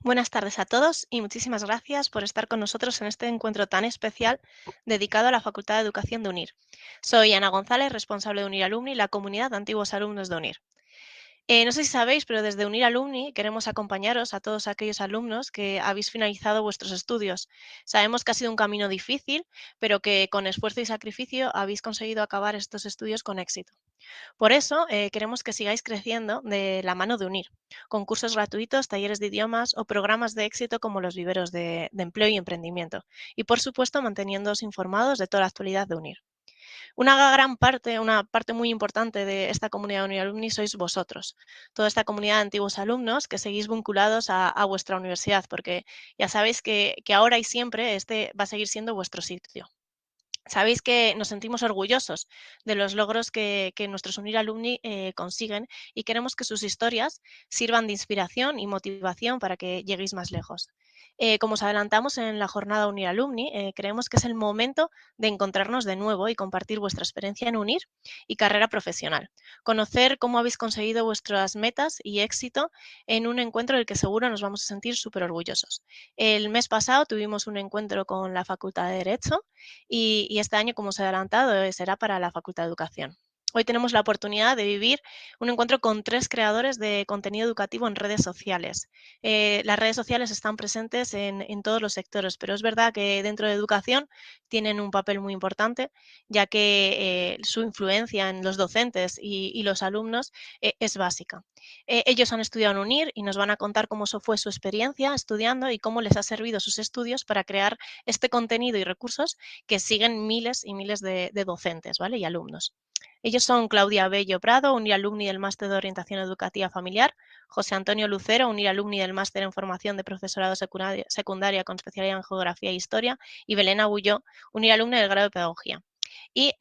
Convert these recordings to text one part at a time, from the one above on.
Buenas tardes a todos y muchísimas gracias por estar con nosotros en este encuentro tan especial dedicado a la Facultad de Educación de UNIR. Soy Ana González, responsable de UNIR Alumni, la comunidad de antiguos alumnos de UNIR. No sé si sabéis, pero desde UNIR Alumni queremos acompañaros a todos aquellos alumnos que habéis finalizado vuestros estudios. Sabemos que ha sido un camino difícil, pero que con esfuerzo y sacrificio habéis conseguido acabar estos estudios con éxito. Por eso, queremos que sigáis creciendo de la mano de UNIR, con cursos gratuitos, talleres de idiomas o programas de éxito como los viveros de empleo y emprendimiento. Y, por supuesto, manteniéndoos informados de toda la actualidad de UNIR. Una parte muy importante de esta comunidad de UNIR Alumni sois vosotros, toda esta comunidad de antiguos alumnos que seguís vinculados a vuestra universidad, porque ya sabéis que ahora y siempre este va a seguir siendo vuestro sitio. Sabéis que nos sentimos orgullosos de los logros que nuestros UNIR Alumni consiguen y queremos que sus historias sirvan de inspiración y motivación para que lleguéis más lejos. Como os adelantamos en la jornada UNIR Alumni, creemos que es el momento de encontrarnos de nuevo y compartir vuestra experiencia en UNIR y carrera profesional. Conocer cómo habéis conseguido vuestras metas y éxito en un encuentro del que seguro nos vamos a sentir súper orgullosos. El mes pasado tuvimos un encuentro con la Facultad de Derecho y este año, como os he adelantado, será para la Facultad de Educación. Hoy tenemos la oportunidad de vivir un encuentro con 3 creadores de contenido educativo en redes sociales. Las redes sociales están presentes en todos los sectores, pero es verdad que dentro de educación tienen un papel muy importante, ya que su influencia en los docentes y los alumnos es básica. Ellos han estudiado en UNIR y nos van a contar cómo fue su experiencia estudiando y cómo les ha servido sus estudios para crear este contenido y recursos que siguen miles y miles de docentes, ¿vale? Y alumnos. Ellos son Claudia Bello Prado, UNIR Alumni del Máster de Orientación Educativa Familiar, José Antonio Lucero, UNIR Alumni del Máster en Formación de Profesorado Secundaria con especialidad en Geografía e Historia, y Belén Abulló, UNIR Alumni del Grado de Pedagogía. Y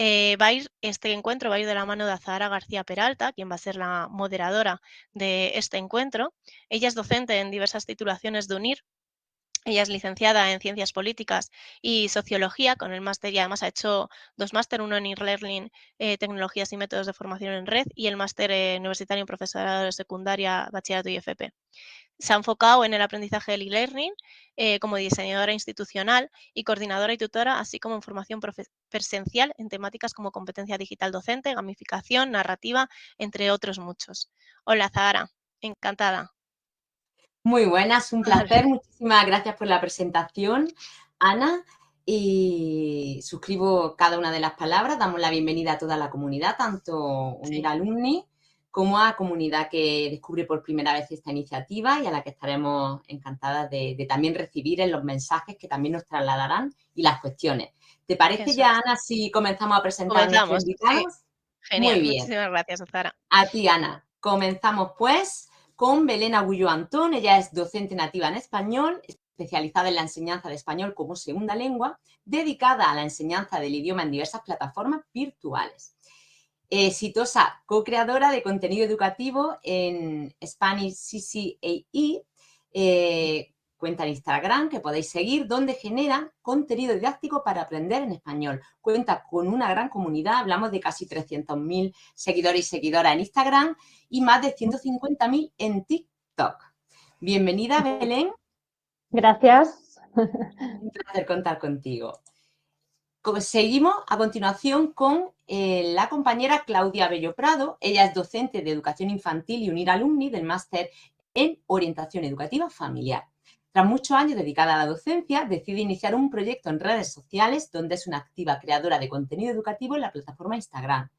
este encuentro va a ir de la mano de Azahara García Peralta, quien va a ser la moderadora de este encuentro. Ella es docente en diversas titulaciones de UNIR. Ella es licenciada en Ciencias Políticas y Sociología con el máster y además ha hecho 2 máster, uno en e-learning, tecnologías y métodos de formación en red y el máster universitario en profesorado de secundaria, bachillerato y FP. Se ha enfocado en el aprendizaje del e-learning como diseñadora institucional y coordinadora y tutora, así como en formación presencial en temáticas como competencia digital docente, gamificación, narrativa, entre otros muchos. Hola, Zahara, encantada. Muy buenas, un placer. Muchísimas gracias por la presentación, Ana. Y suscribo cada una de las palabras. Damos la bienvenida a toda la comunidad, tanto UNIR Sí. Alumni como a comunidad que descubre por primera vez esta iniciativa y a la que estaremos encantadas de también recibir en los mensajes que también nos trasladarán y las cuestiones. ¿Te parece Eso ya, es. Ana, si comenzamos a presentar a nuestros Comenzamos, sí. invitados? Muy Genial, bien. muchísimas gracias, Zara. A ti, Ana. Comenzamos, pues, con Belén Agulló Antón. Ella es docente nativa en español, especializada en la enseñanza de español como segunda lengua, dedicada a la enseñanza del idioma en diversas plataformas virtuales. Exitosa co-creadora de contenido educativo en Spanish CCAE, cuenta en Instagram que podéis seguir, donde genera contenido didáctico para aprender en español. Cuenta con una gran comunidad, hablamos de casi 300.000 seguidores y seguidoras en Instagram y más de 150.000 en TikTok. Bienvenida, Belén. Gracias. Un placer contar contigo. Seguimos a continuación con la compañera Claudia Bello Prado. Ella es docente de Educación Infantil y UNIR Alumni del Máster en Orientación Educativa Familiar. Tras muchos años dedicada a la docencia, decide iniciar un proyecto en redes sociales donde es una activa creadora de contenido educativo en la plataforma Instagram.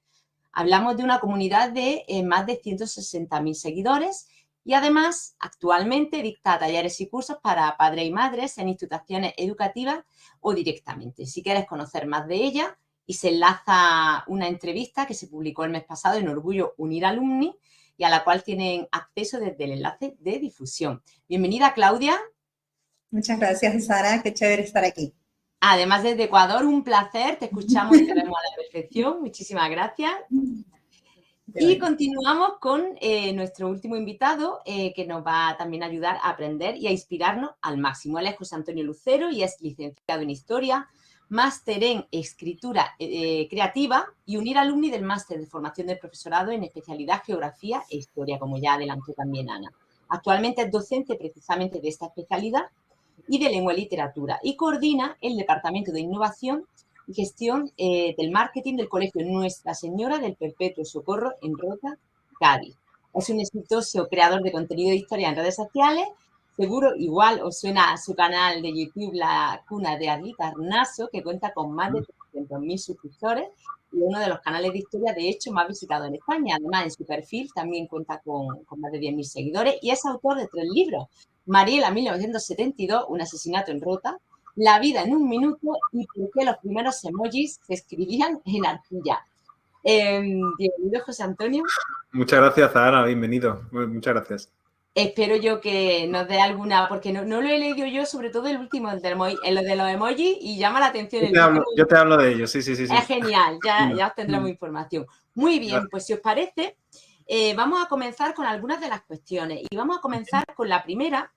Hablamos de una comunidad de más de 160.000 seguidores y además actualmente dicta talleres y cursos para padres y madres en instituciones educativas o directamente. Si quieres conocer más de ella, y se enlaza una entrevista que se publicó el mes pasado en Orgullo UNIR Alumni y a la cual tienen acceso desde el enlace de difusión. Bienvenida, Claudia. Muchas gracias, Sara. Qué chévere estar aquí. Además, desde Ecuador, un placer. Te escuchamos y te vemos a la perfección. Muchísimas gracias. Y continuamos con nuestro último invitado que nos va también a ayudar a aprender y a inspirarnos al máximo. Él es José Antonio Lucero y es licenciado en Historia, máster en Escritura Creativa y UNIR Alumni del Máster de Formación del Profesorado en especialidad Geografía e Historia, como ya adelantó también Ana. Actualmente es docente precisamente de esta especialidad y de lengua y literatura y coordina el Departamento de Innovación y Gestión del Marketing del Colegio Nuestra Señora del Perpetuo Socorro en Rota, Cádiz. Es un exitoso creador de contenido de historia en redes sociales. Seguro igual os suena a su canal de YouTube La Cuna de Halicarnaso, que cuenta con más de 300.000 suscriptores y uno de los canales de historia, de hecho, más visitados en España. Además, en su perfil también cuenta con más de 10.000 seguidores y es autor de 3 libros. Mariela, 1972, Un asesinato en Rota, La vida en un minuto y por qué los primeros emojis se escribían en arcilla. Bienvenido, José Antonio. Muchas gracias, Zahara, bienvenido. Muchas gracias. Espero yo que nos dé alguna, porque no lo he leído yo, sobre todo el último, lo de los emojis, y llama la atención. Yo te hablo de ello, sí. Es genial, ya obtendremos información. Muy bien, pues si os parece, vamos a comenzar con algunas de las cuestiones. Y vamos a comenzar con la primera,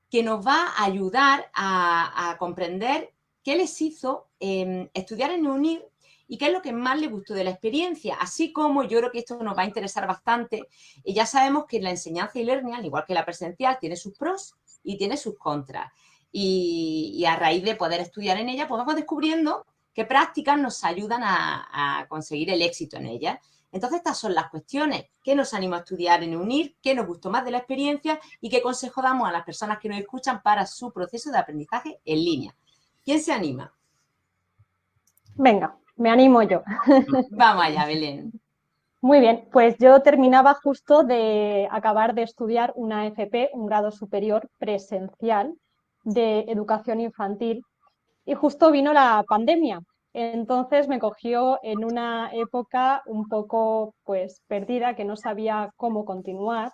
que nos va a ayudar a comprender qué les hizo estudiar en UNIR y qué es lo que más les gustó de la experiencia. Así como yo creo que esto nos va a interesar bastante. Y ya sabemos que la enseñanza y learning, al igual que la presencial, tiene sus pros y tiene sus contras. Y a raíz de poder estudiar en ella, pues vamos descubriendo qué prácticas nos ayudan a conseguir el éxito en ella. Entonces, estas son las cuestiones. ¿Qué nos animó a estudiar en UNIR? ¿Qué nos gustó más de la experiencia? ¿Y qué consejo damos a las personas que nos escuchan para su proceso de aprendizaje en línea? ¿Quién se anima? Venga, me animo yo. Vamos allá, Belén. Muy bien, pues yo terminaba justo de acabar de estudiar una FP, un grado superior presencial de educación infantil, y justo vino la pandemia. Entonces me cogió en una época un poco pues perdida, que no sabía cómo continuar,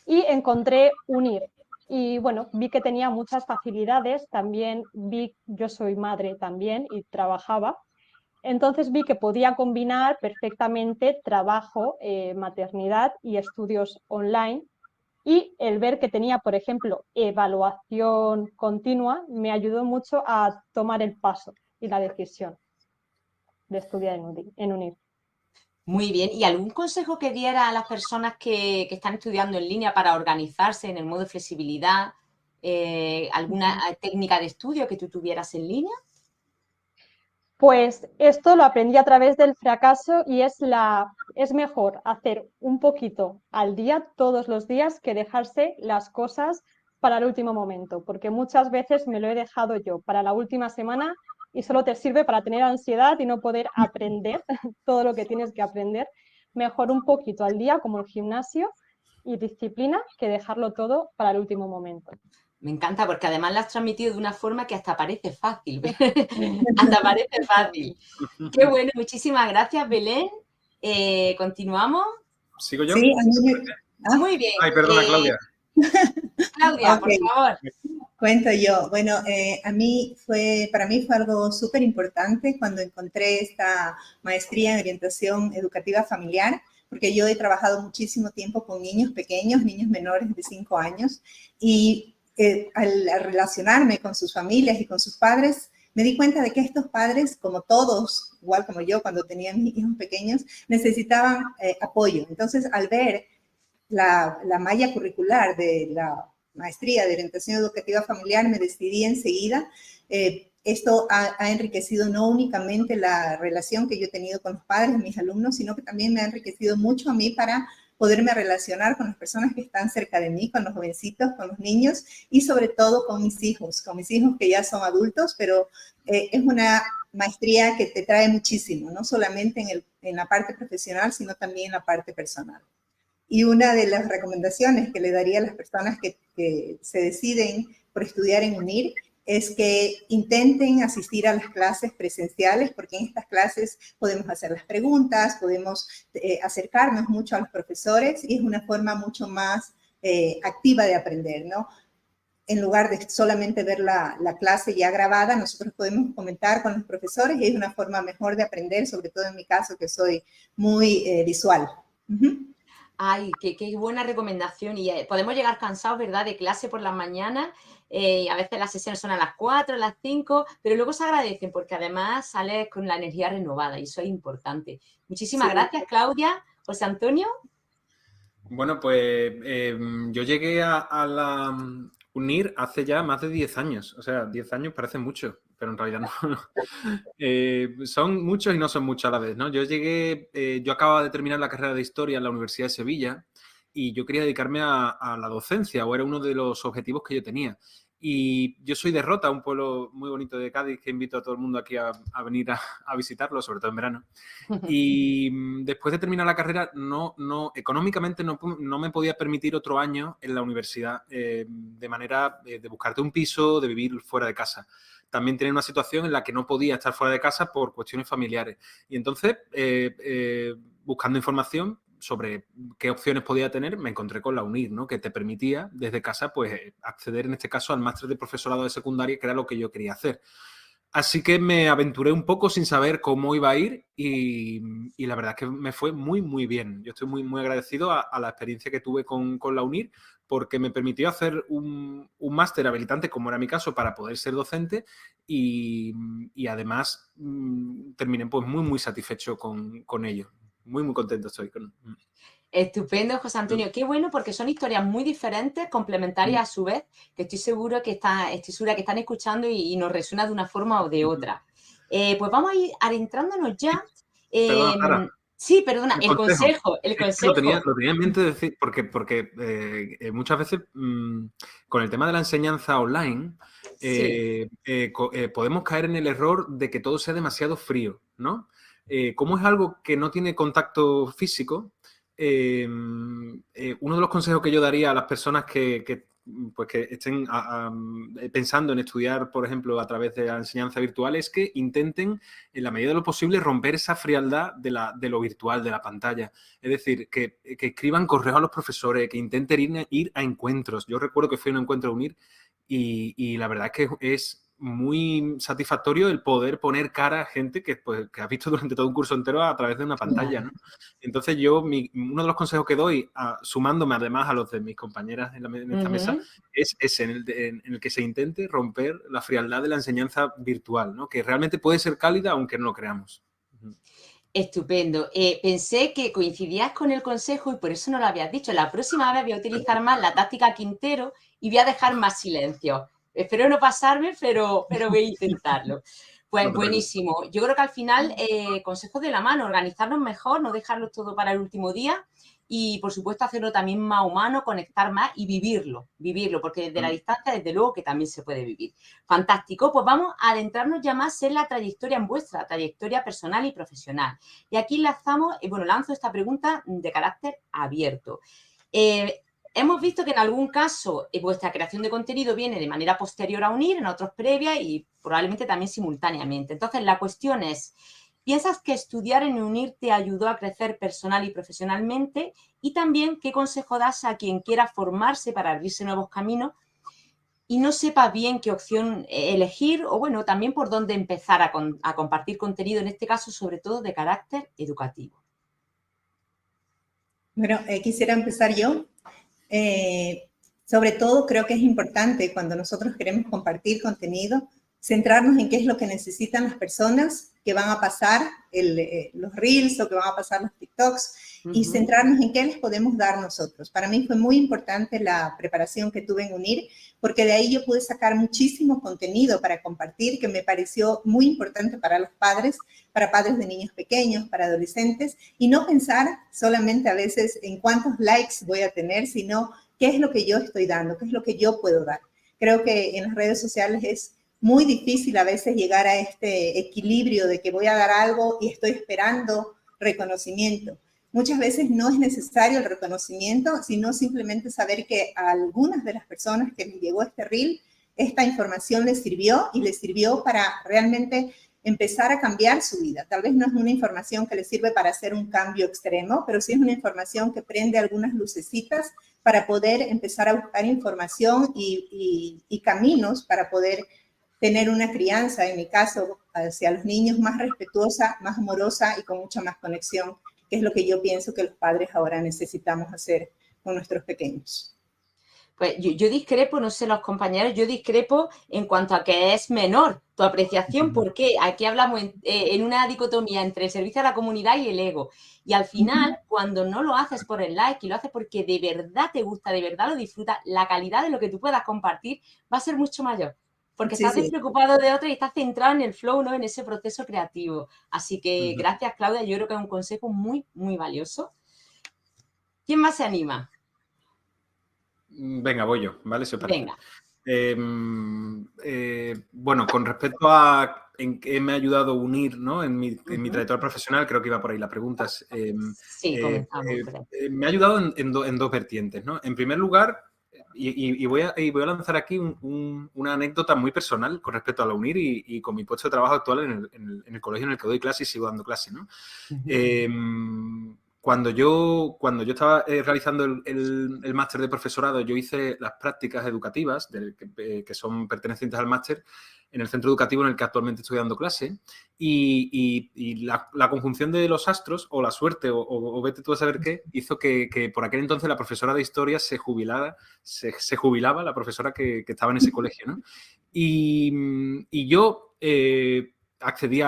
y encontré UNIR. Y bueno, vi que tenía muchas facilidades, también yo soy madre también y trabajaba, entonces vi que podía combinar perfectamente trabajo, maternidad y estudios online, y el ver que tenía, por ejemplo, evaluación continua, me ayudó mucho a tomar el paso y la decisión de estudiar en UNIR. Muy bien. ¿Y algún consejo que diera a las personas que están estudiando en línea para organizarse en el modo de flexibilidad? ¿Alguna técnica de estudio que tú tuvieras en línea? Pues esto lo aprendí a través del fracaso y es mejor hacer un poquito al día, todos los días, que dejarse las cosas para el último momento, porque muchas veces me lo he dejado yo para la última semana y solo te sirve para tener ansiedad y no poder aprender todo lo que tienes que aprender. Mejor un poquito al día, como el gimnasio, y disciplina, que dejarlo todo para el último momento. Me encanta porque además lo has transmitido de una forma que hasta parece fácil. Hasta parece fácil. Qué bueno, muchísimas gracias, Belén. ¿Continuamos? ¿Sigo yo? Sí, Muy bien. Ay, perdona, Claudia. Claudia, Okay. por favor. Cuento yo. Bueno, para mí fue algo súper importante cuando encontré esta maestría en orientación educativa familiar, porque yo he trabajado muchísimo tiempo con niños pequeños, niños menores de 5 años, y al relacionarme con sus familias y con sus padres, me di cuenta de que estos padres, como todos, igual como yo cuando tenía mis hijos pequeños, necesitaban apoyo. Entonces, al ver la malla curricular de la maestría de orientación educativa familiar, me decidí enseguida. Esto ha enriquecido no únicamente la relación que yo he tenido con los padres de mis alumnos, sino que también me ha enriquecido mucho a mí para poderme relacionar con las personas que están cerca de mí, con los jovencitos, con los niños y sobre todo con mis hijos que ya son adultos, pero es una maestría que te trae muchísimo, no solamente en la parte profesional, sino también en la parte personal. Y una de las recomendaciones que le daría a las personas que se deciden por estudiar en UNIR es que intenten asistir a las clases presenciales, porque en estas clases podemos hacer las preguntas, podemos acercarnos mucho a los profesores y es una forma mucho más activa de aprender, ¿no? En lugar de solamente ver la clase ya grabada, nosotros podemos comentar con los profesores y es una forma mejor de aprender, sobre todo en mi caso que soy muy visual. Ay, qué buena recomendación. Y podemos llegar cansados, ¿verdad?, de clase por las mañanas. A veces las sesiones son a las 4, a las 5, pero luego se agradecen porque además sales con la energía renovada y eso es importante. Muchísimas gracias, Claudia. José Antonio. Bueno, pues yo llegué a la UNIR hace ya más de 10 años. O sea, 10 años parece mucho, pero en realidad no. Son muchos y no son muchos a la vez, ¿no? Yo acababa de terminar la carrera de Historia en la Universidad de Sevilla y yo quería dedicarme a la docencia, o era uno de los objetivos que yo tenía. Y yo soy de Rota, un pueblo muy bonito de Cádiz, que invito a todo el mundo aquí a venir a visitarlo, sobre todo en verano. Y después de terminar la carrera, económicamente no me podía permitir otro año en la universidad, de manera de buscarte un piso, de vivir fuera de casa. También tenía una situación en la que no podía estar fuera de casa por cuestiones familiares. Y entonces, buscando información sobre qué opciones podía tener, me encontré con la UNIR, ¿no? Que te permitía desde casa pues acceder en este caso al máster de profesorado de secundaria, que era lo que yo quería hacer. Así que me aventuré un poco sin saber cómo iba a ir y la verdad es que me fue muy, muy bien. Yo estoy muy, muy agradecido a la experiencia que tuve con la UNIR, porque me permitió hacer un máster habilitante, como era mi caso, para poder ser docente y además terminé pues muy, muy satisfecho con ello. Muy, muy contento estoy con... Estupendo, José Antonio. Qué bueno, porque son historias muy diferentes, complementarias a su vez, que estoy segura que están escuchando y nos resuena de una forma o de otra. Pues vamos a ir adentrándonos ya. Perdona, Sara. Sí, perdona, El el consejo. consejo, el Es que consejo. lo tenía en mente decir, porque muchas veces con el tema de la enseñanza online Sí. podemos caer en el error de que todo sea demasiado frío, ¿no? Como es algo que no tiene contacto físico, uno de los consejos que yo daría a las personas que estén pensando en estudiar, por ejemplo, a través de la enseñanza virtual, es que intenten, en la medida de lo posible, romper esa frialdad de lo virtual, de la pantalla. Es decir, que escriban correos a los profesores, que intenten ir a encuentros. Yo recuerdo que fui a un encuentro de UNIR y la verdad es que es muy satisfactorio el poder poner cara a gente que has visto durante todo un curso entero a través de una pantalla, ¿no? Entonces uno de los consejos que doy, sumándome además a los de mis compañeras en esta mesa, es ese, en el que se intente romper la frialdad de la enseñanza virtual, ¿no? Que realmente puede ser cálida aunque no lo creamos. Estupendo. Pensé que coincidías con el consejo y por eso no lo habías dicho. La próxima vez voy a utilizar más la táctica Quintero y voy a dejar más silencio. Espero no pasarme, pero voy a intentarlo. Pues buenísimo. Yo creo que al final, consejos de la mano, organizarnos mejor, no dejarlo todo para el último día y, por supuesto, hacerlo también más humano, conectar más y vivirlo, porque desde la distancia, desde luego, que también se puede vivir. Fantástico. Pues vamos a adentrarnos ya más en la trayectoria, en vuestra trayectoria personal y profesional. Y aquí lanzo esta pregunta de carácter abierto. Hemos visto que en algún caso vuestra creación de contenido viene de manera posterior a UNIR, en otros previa y probablemente también simultáneamente. Entonces, la cuestión es, ¿piensas que estudiar en UNIR te ayudó a crecer personal y profesionalmente? Y también, ¿qué consejo das a quien quiera formarse para abrirse nuevos caminos y no sepa bien qué opción elegir o, bueno, también por dónde empezar a compartir contenido, en este caso, sobre todo de carácter educativo? Bueno, quisiera empezar yo. Sobre todo, creo que es importante cuando nosotros queremos compartir contenido, centrarnos en qué es lo que necesitan las personas que van a pasar los Reels o que van a pasar los TikToks y centrarnos en qué les podemos dar nosotros. Para mí fue muy importante la preparación que tuve en UNIR, porque de ahí yo pude sacar muchísimo contenido para compartir que me pareció muy importante para los padres, para padres de niños pequeños, para adolescentes, y no pensar solamente a veces en cuántos likes voy a tener, sino qué es lo que yo estoy dando, qué es lo que yo puedo dar. Creo que en las redes sociales es muy difícil a veces llegar a este equilibrio de que voy a dar algo y estoy esperando reconocimiento. Muchas veces no es necesario el reconocimiento, sino simplemente saber que a algunas de las personas que les llegó este reel, esta información les sirvió y les sirvió para realmente empezar a cambiar su vida. Tal vez no es una información que les sirve para hacer un cambio extremo, pero sí es una información que prende algunas lucecitas para poder empezar a buscar información y caminos para poder tener una crianza, en mi caso, hacia los niños más respetuosa, más amorosa y con mucha más conexión, que es lo que yo pienso que los padres ahora necesitamos hacer con nuestros pequeños. Pues yo discrepo, no sé los compañeros, yo discrepo en cuanto a que es menor tu apreciación, porque aquí hablamos en una dicotomía entre el servicio a la comunidad y el ego. Y al final, cuando no lo haces por el like y lo haces porque de verdad te gusta, de verdad lo disfrutas, la calidad de lo que tú puedas compartir va a ser mucho mayor. Porque Sí, estás sí. despreocupado de otro y estás centrado en el flow, ¿no? En ese proceso creativo. Así que gracias, Claudia. Yo creo que es un consejo muy, muy valioso. ¿Quién más se anima? Venga, voy yo, ¿vale? Si os parece. Venga. Bueno, con respecto a en qué me ha ayudado a unir, ¿no? En mi trayectoria profesional, creo que iba por ahí la pregunta. Sí, comenzamos. Me ha ayudado en dos vertientes, ¿no? En primer lugar, y voy a lanzar aquí una anécdota muy personal con respecto a la UNIR y con mi puesto de trabajo actual en el colegio en el que doy clase y sigo dando clase, ¿no? Cuando yo estaba realizando el máster de profesorado, yo hice las prácticas educativas que son pertenecientes al máster en el centro educativo en el que actualmente estoy dando clase y la conjunción de los astros o la suerte o vete tú a saber qué hizo que por aquel entonces la profesora de historia se jubilaba, la profesora que estaba en ese colegio, ¿no? Y yo accedí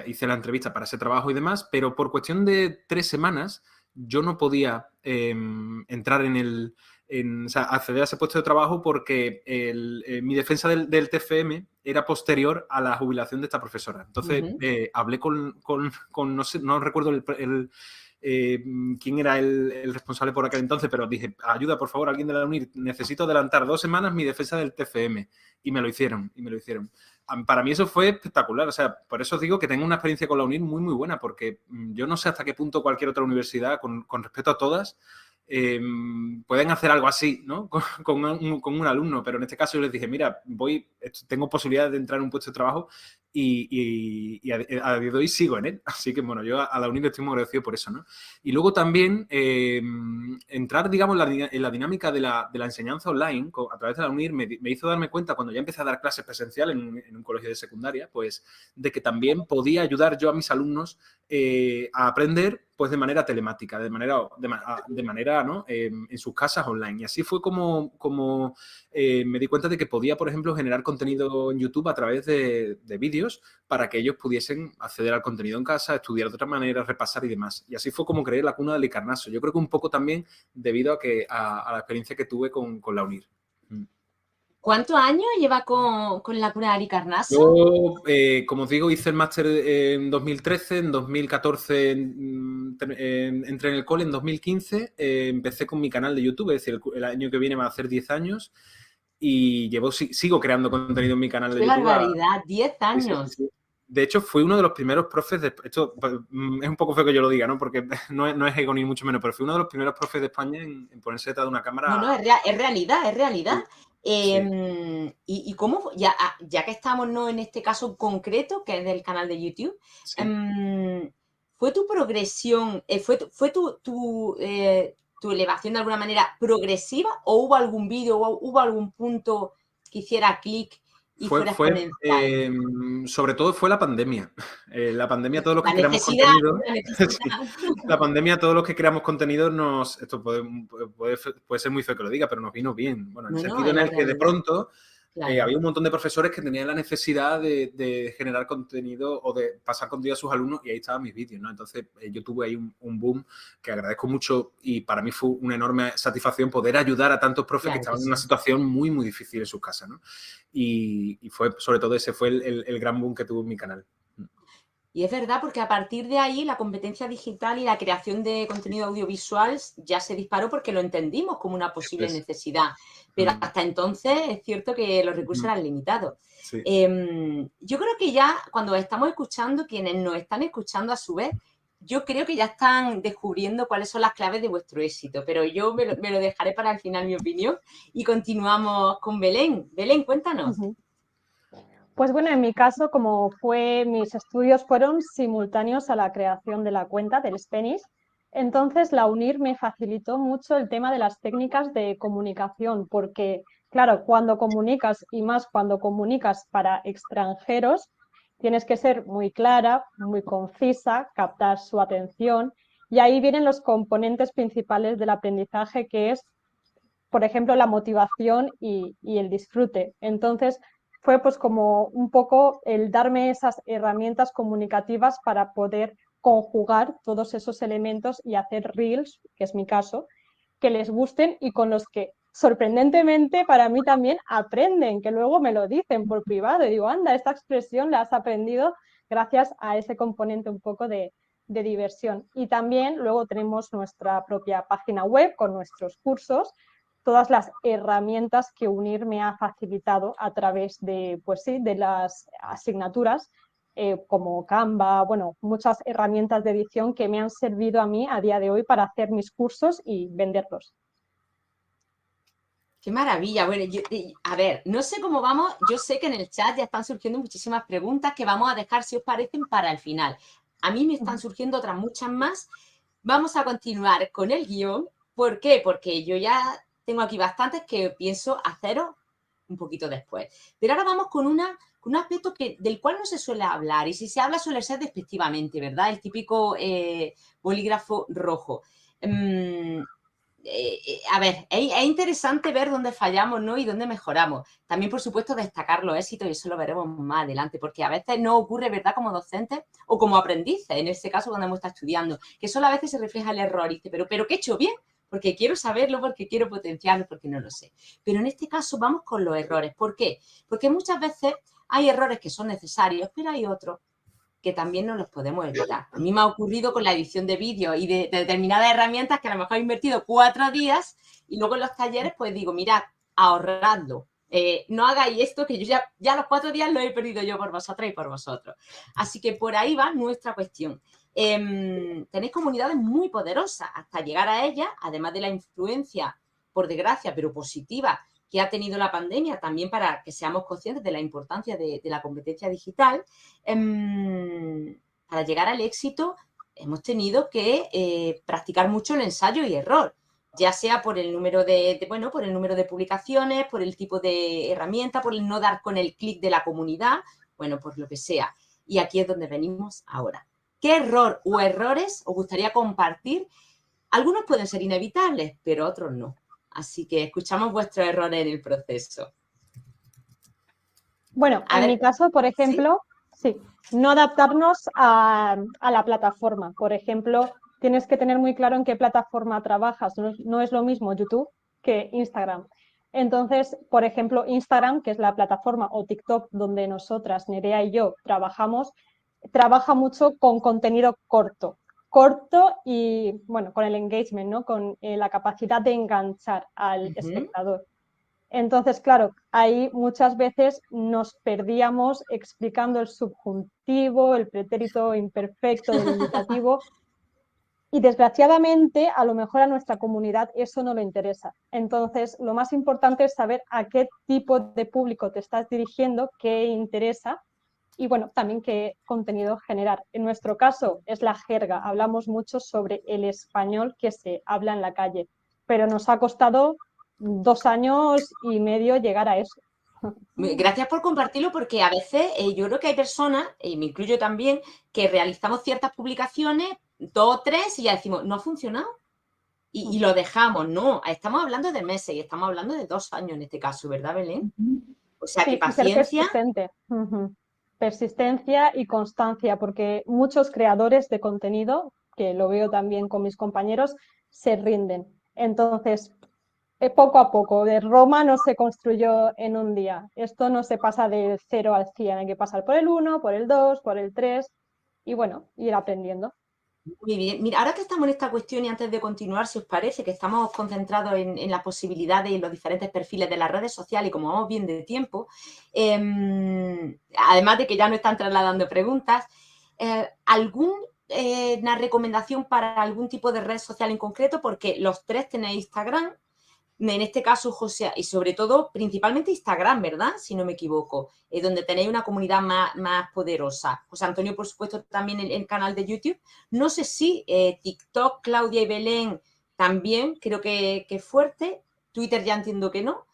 hice la entrevista para ese trabajo y demás, pero por cuestión de 3 semanas yo no podía entrar o sea, acceder a ese puesto de trabajo porque mi defensa del TFM era posterior a la jubilación de esta profesora. Entonces, hablé con no sé, no recuerdo quién era el responsable por aquel entonces, pero dije, ayuda, por favor, alguien de la UNIR, necesito adelantar 2 semanas mi defensa del TFM. Y me lo hicieron. Para mí eso fue espectacular, o sea, por eso os digo que tengo una experiencia con la UNIR muy, muy buena, porque yo no sé hasta qué punto cualquier otra universidad, con respecto a todas, pueden hacer algo así, ¿no? Con un alumno, pero en este caso yo les dije, mira, tengo posibilidades de entrar en un puesto de trabajo y a día de hoy sigo en él. Así que, bueno, yo a la UNIR estoy muy agradecido por eso, ¿no? Y luego también entrar, digamos, en la dinámica de la enseñanza online a través de la UNIR me hizo darme cuenta, cuando ya empecé a dar clases presencial en un colegio de secundaria, pues, de que también podía ayudar yo a mis alumnos a aprender pues de manera telemática, de manera ¿no? En sus casas online. Y así fue como me di cuenta de que podía, por ejemplo, generar contenido en YouTube a través de vídeos para que ellos pudiesen acceder al contenido en casa, estudiar de otra manera, repasar y demás. Y así fue como creé la Cuna del Halicarnaso. Yo creo que un poco también debido a la experiencia que tuve con la UNIR. ¿Cuántos años lleva con la Cuna del Halicarnaso? Yo, como os digo, hice el máster en 2013, en 2014 entré en el cole, en 2015 empecé con mi canal de YouTube, es decir, el año que viene va a hacer 10 años y sigo creando contenido en mi canal de ¡Qué YouTube. barbaridad! 10 años. Sí. De hecho, fui uno de los primeros profes esto es un poco feo que yo lo diga, ¿no? Porque no es ego ni mucho menos, pero fui uno de los primeros profes de España en ponerse detrás de una cámara. No, es realidad. Sí. ¿Y cómo, ya que estamos ¿no? en este caso concreto, que es del canal de YouTube, Sí. ¿fue tu progresión, fue tu elevación de alguna manera progresiva o hubo algún vídeo o hubo algún punto que hiciera clic y fuera exponencial? Sobre todo fue la pandemia. La pandemia, todos los que creamos necesidad, contenido. la necesidad. Sí, la pandemia, todos los que creamos contenido esto puede ser muy feo que lo diga, pero nos vino bien. Bueno, en el sentido en el que de pronto claro. Había un montón de profesores que tenían la necesidad de generar contenido o de pasar contenido a sus alumnos y ahí estaban mis vídeos, ¿no? Entonces yo tuve ahí un boom que agradezco mucho y para mí fue una enorme satisfacción poder ayudar a tantos profes claro que estaban en una situación muy, muy difícil en sus casas, ¿no? Y fue, sobre todo ese fue el gran boom que tuvo en mi canal. Y es verdad, porque a partir de ahí la competencia digital y la creación de contenido audiovisual ya se disparó porque lo entendimos como una posible necesidad. Pero hasta entonces es cierto que los recursos eran limitados. Sí. Yo creo que ya cuando estamos escuchando, quienes nos están escuchando a su vez, yo creo que ya están descubriendo cuáles son las claves de vuestro éxito. Pero yo me lo dejaré para el final, mi opinión. Y continuamos con Belén. Belén, cuéntanos. Pues bueno, en mi caso, como mis estudios fueron simultáneos a la creación de la cuenta del Spanish, entonces la UNIR me facilitó mucho el tema de las técnicas de comunicación, porque claro, cuando comunicas y más cuando comunicas para extranjeros, tienes que ser muy clara, muy concisa, captar su atención y ahí vienen los componentes principales del aprendizaje, que es por ejemplo, la motivación y el disfrute. Entonces, fue pues como un poco el darme esas herramientas comunicativas para poder conjugar todos esos elementos y hacer reels, que es mi caso, que les gusten y con los que sorprendentemente para mí también aprenden, que luego me lo dicen por privado y digo, anda, esta expresión la has aprendido gracias a ese componente un poco de diversión. Y también luego tenemos nuestra propia página web con nuestros cursos, todas las herramientas que UNIR me ha facilitado a través de, pues sí, de las asignaturas como Canva, bueno, muchas herramientas de edición que me han servido a mí a día de hoy para hacer mis cursos y venderlos. Qué maravilla. Bueno, a ver, no sé cómo vamos. Yo sé que en el chat ya están surgiendo muchísimas preguntas que vamos a dejar, si os parecen, para el final. A mí me están surgiendo otras muchas más. Vamos a continuar con el guión. ¿Por qué? Porque yo ya tengo aquí bastantes que pienso haceros un poquito después. Pero ahora vamos con un aspecto del cual no se suele hablar. Y si se habla suele ser despectivamente, ¿verdad? El típico bolígrafo rojo. A ver, es interesante ver dónde fallamos, ¿no? Y dónde mejoramos. También, por supuesto, destacar los éxitos, y eso lo veremos más adelante, porque a veces no ocurre, ¿verdad?, como docentes o como aprendices, en este caso cuando hemos estado estudiando, que solo a veces se refleja el error y dice, pero ¿qué he hecho bien? Porque quiero saberlo, porque quiero potenciarlo, porque no lo sé. Pero en este caso vamos con los errores. ¿Por qué? Porque muchas veces hay errores que son necesarios, pero hay otros que también no los podemos evitar. A mí me ha ocurrido con la edición de vídeos y de determinadas herramientas que a lo mejor he invertido 4 días y luego en los talleres pues digo, mirad, ahorradlo. No hagáis esto que yo ya los 4 días lo he perdido yo por vosotras y por vosotros. Así que por ahí va nuestra cuestión. Tenéis comunidades muy poderosas hasta llegar a ellas, además de la influencia, por desgracia, pero positiva, que ha tenido la pandemia, también para que seamos conscientes de la importancia de la competencia digital. Para llegar al éxito hemos tenido que practicar mucho el ensayo y error, ya sea por el número por el número de publicaciones, por el tipo de herramienta, por el no dar con el clic de la comunidad, bueno, por lo que sea. Y aquí es donde venimos ahora. ¿Qué error o errores os gustaría compartir? Algunos pueden ser inevitables, pero otros no. Así que escuchamos vuestros errores en el proceso. Bueno, en mi caso, por ejemplo, sí, no adaptarnos a la plataforma. Por ejemplo, tienes que tener muy claro en qué plataforma trabajas. No es lo mismo YouTube que Instagram. Entonces, por ejemplo, Instagram, que es la plataforma, o TikTok, donde nosotras, Nerea y yo, trabajamos, trabaja mucho con contenido corto y, bueno, con el engagement, ¿no? Con la capacidad de enganchar al espectador. Entonces, claro, ahí muchas veces nos perdíamos explicando el subjuntivo, el pretérito imperfecto del indicativo y desgraciadamente a lo mejor a nuestra comunidad eso no le interesa. Entonces, lo más importante es saber a qué tipo de público te estás dirigiendo, qué interesa y bueno, también qué contenido generar. En nuestro caso es la jerga, hablamos mucho sobre el español que se habla en la calle, pero nos ha costado 2 años y medio llegar a eso. Gracias por compartirlo, porque a veces yo creo que hay personas, y me incluyo también, que realizamos ciertas publicaciones, 2 o 3, y ya decimos, no ha funcionado. Y lo dejamos, no. Estamos hablando de meses y estamos hablando de 2 años en este caso, ¿verdad, Belén? O sea, que paciencia. Ser persistente. Persistencia y constancia, porque muchos creadores de contenido, que lo veo también con mis compañeros, se rinden. Entonces, poco a poco, de Roma no se construyó en un día. Esto no se pasa del 0 al 100, hay que pasar por el 1, por el 2, por el 3 y bueno, ir aprendiendo. Muy bien. Mira, ahora que estamos en esta cuestión y antes de continuar, si os parece, que estamos concentrados en las posibilidades y los diferentes perfiles de las redes sociales y como vamos bien de tiempo, además de que ya nos están trasladando preguntas, ¿alguna recomendación para algún tipo de red social en concreto? Porque los 3 tenéis Instagram. En este caso, José, y sobre todo, principalmente Instagram, ¿verdad? Si no me equivoco, donde tenéis una comunidad más poderosa. José Antonio, por supuesto, también el canal de YouTube. No sé si TikTok, Claudia y Belén también creo que es fuerte. Twitter ya entiendo que no.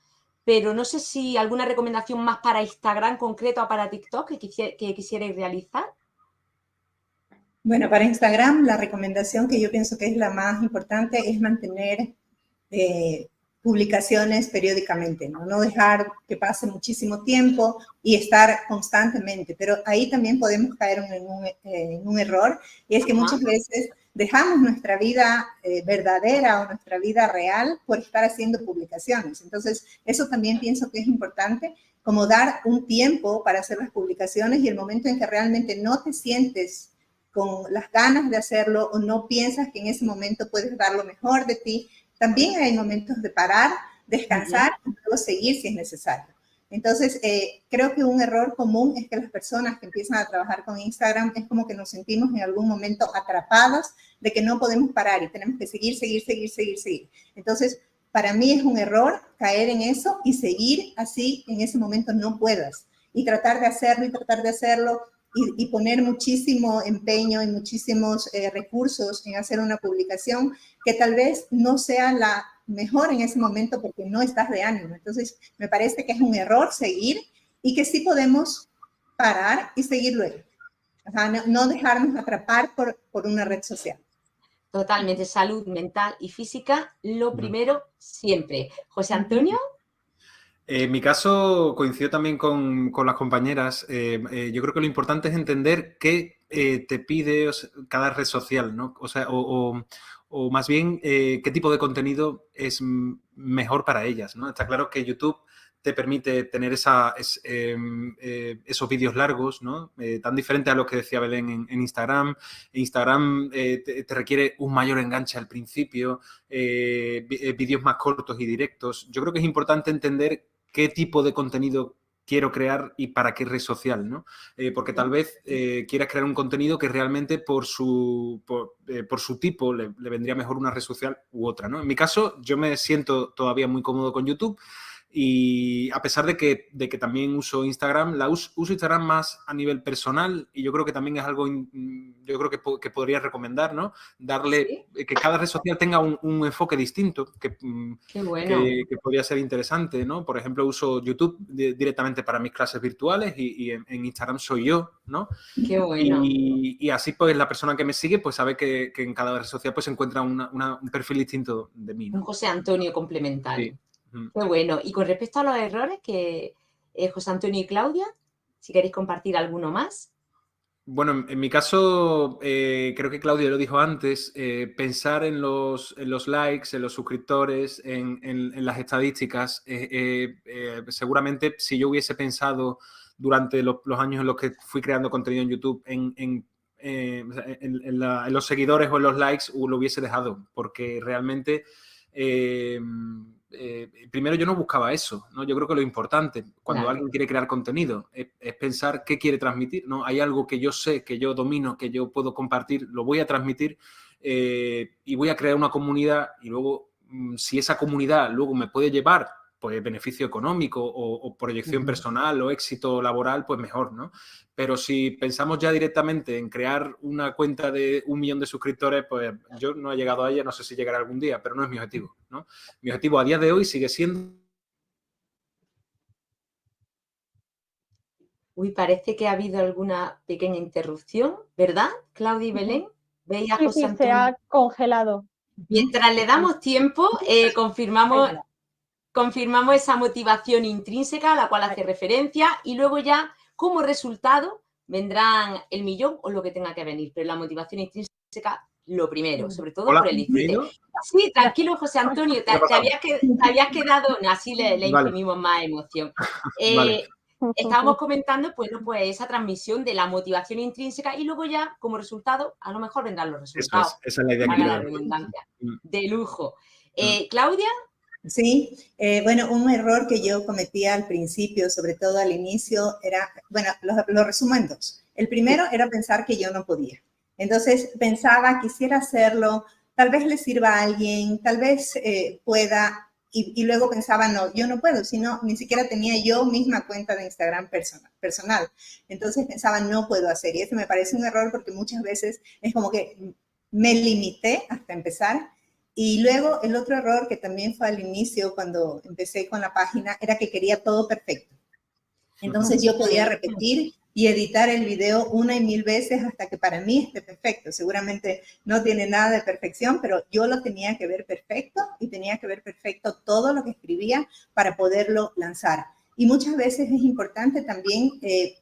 Pero no sé si alguna recomendación más para Instagram concreto o para TikTok que quisierais realizar. Bueno, para Instagram la recomendación que yo pienso que es la más importante es mantener publicaciones periódicamente, ¿no? No dejar que pase muchísimo tiempo y estar constantemente, pero ahí también podemos caer en un error, y es que muchas veces dejamos nuestra vida verdadera o nuestra vida real por estar haciendo publicaciones. Entonces, eso también pienso que es importante, como dar un tiempo para hacer las publicaciones, y el momento en que realmente no te sientes con las ganas de hacerlo o no piensas que en ese momento puedes dar lo mejor de ti, también hay momentos de parar, descansar y luego seguir si es necesario. Entonces, creo que un error común es que las personas que empiezan a trabajar con Instagram es como que nos sentimos en algún momento atrapadas de que no podemos parar y tenemos que seguir. Entonces, para mí es un error caer en eso y seguir así en ese momento no puedas. Y tratar de hacerlo y poner muchísimo empeño y muchísimos recursos en hacer una publicación que tal vez no sea la mejor en ese momento porque no estás de ánimo. Entonces, me parece que es un error seguir y que sí podemos parar y seguir luego. O sea, no dejarnos atrapar por una red social. Totalmente, salud mental y física, lo primero siempre. José Antonio. En mi caso coincido también con las compañeras. Yo creo que lo importante es entender qué te pide cada red social, ¿no? O sea, o más bien qué tipo de contenido es mejor para ellas, ¿no? Está claro que YouTube te permite tener esos vídeos largos, ¿no? Tan diferente a lo que decía Belén en Instagram. Instagram te requiere un mayor enganche al principio, vídeos más cortos y directos. Yo creo que es importante entender qué tipo de contenido quiero crear y para qué red social, ¿no? Porque tal vez quieras crear un contenido que realmente por su tipo le vendría mejor una red social u otra, ¿no? En mi caso, yo me siento todavía muy cómodo con YouTube, y a pesar de que también uso Instagram, uso Instagram más a nivel personal, y yo creo que también es algo yo creo que podría recomendar, ¿no? Darle, ¿Sí? que cada red social tenga un enfoque distinto, Qué bueno. que podría ser interesante, ¿no? Por ejemplo, uso YouTube directamente para mis clases virtuales, y en Instagram soy yo, ¿no? Qué bueno. Y así, pues, la persona que me sigue pues sabe que en cada red social pues se encuentra un perfil distinto de mí, ¿no? Un José Antonio complementario. Sí. Qué bueno. Y con respecto a los errores que José Antonio y Claudia, si queréis compartir alguno más. Bueno, en mi caso, creo que Claudia lo dijo antes, pensar en los likes, en los suscriptores, en las estadísticas. Seguramente si yo hubiese pensado durante los años en los que fui creando contenido en YouTube en los seguidores o en los likes, lo hubiese dejado, porque realmente... primero yo no buscaba eso, ¿no? Yo creo que lo importante cuando alguien quiere crear contenido es pensar qué quiere transmitir, ¿no? Hay algo que yo sé, que yo domino, que yo puedo compartir, lo voy a transmitir, y voy a crear una comunidad, y luego si esa comunidad luego me puede llevar pues beneficio económico o proyección personal o éxito laboral, pues mejor, ¿no? Pero si pensamos ya directamente en crear una cuenta de 1 millón de suscriptores, pues yo no he llegado a ella, no sé si llegará algún día, pero no es mi objetivo, ¿no? Mi objetivo a día de hoy sigue siendo... Uy, parece que ha habido alguna pequeña interrupción, ¿verdad, Claudia y Belén? ¿Veis a José Antonio? Se ha congelado. Mientras le damos tiempo, confirmamos esa motivación intrínseca a la cual hace referencia, y luego ya como resultado vendrán el millón o lo que tenga que venir, pero la motivación intrínseca lo primero, sobre todo por el disfrute. Sí, tranquilo, José Antonio, te habías quedado, así le imprimimos más emoción. Estábamos comentando, bueno, pues esa transmisión de la motivación intrínseca, y luego ya como resultado a lo mejor vendrán los resultados. Esa es la idea que la redundancia. De lujo. Claudia. Sí, bueno, un error que yo cometía al principio, sobre todo al inicio, era, bueno, lo resumo en 2. El primero era pensar que yo no podía. Entonces pensaba, quisiera hacerlo, tal vez le sirva a alguien, tal vez pueda, y luego pensaba, no, yo no puedo, sino ni siquiera tenía yo misma cuenta de Instagram personal. Entonces pensaba, no puedo hacer, y eso me parece un error porque muchas veces es como que me limité hasta empezar. Y luego el otro error que también fue al inicio cuando empecé con la página era que quería todo perfecto. Entonces yo podía repetir y editar el video una y mil veces hasta que para mí esté perfecto. Seguramente no tiene nada de perfección, pero yo lo tenía que ver perfecto y tenía que ver perfecto todo lo que escribía para poderlo lanzar. Y muchas veces es importante también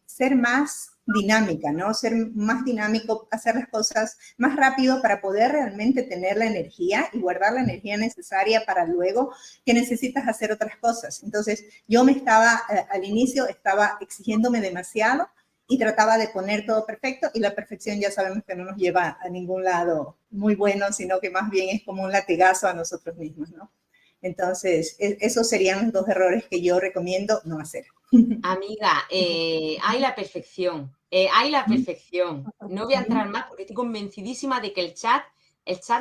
ser más dinámica, ¿no? Ser más dinámico, hacer las cosas más rápido para poder realmente tener la energía y guardar la energía necesaria para luego que necesitas hacer otras cosas. Entonces, yo al inicio estaba exigiéndome demasiado y trataba de poner todo perfecto, y la perfección ya sabemos que no nos lleva a ningún lado muy bueno, sino que más bien es como un latigazo a nosotros mismos, ¿no? Entonces, esos serían los 2 errores que yo recomiendo no hacer. Amiga, hay la perfección. Hay la perfección. No voy a entrar más porque estoy convencidísima de que el chat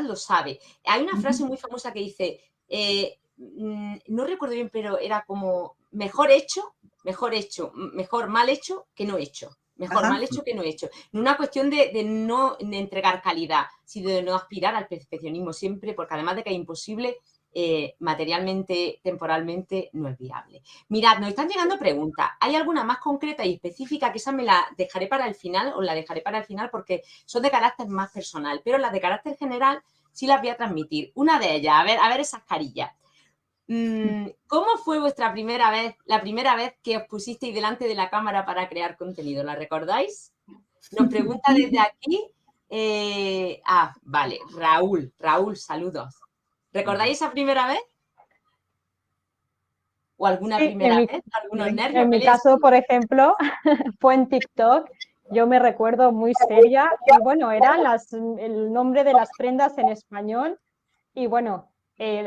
lo sabe. Hay una frase muy famosa que dice, no recuerdo bien, pero era como mejor mal hecho que no hecho. Mejor mal hecho que no hecho. No una cuestión de no entregar calidad, sino de no aspirar al perfeccionismo siempre, porque además de que es imposible, materialmente, temporalmente, no es viable. Mirad, nos están llegando preguntas. ¿Hay alguna más concreta y específica? Que esa me la dejaré para el final, os la dejaré para el final porque son de carácter más personal, pero las de carácter general sí las voy a transmitir. Una de ellas, a ver esas carillas. ¿Cómo fue vuestra primera vez, la primera vez que os pusisteis delante de la cámara para crear contenido? ¿La recordáis? Nos pregunta desde aquí. Vale, Raúl, saludos. ¿Recordáis esa primera vez? ¿O alguna primera vez? ¿Algunos nervios? En mi caso, por ejemplo, fue en TikTok. Yo me recuerdo muy seria y bueno, era el nombre de las prendas en español y bueno,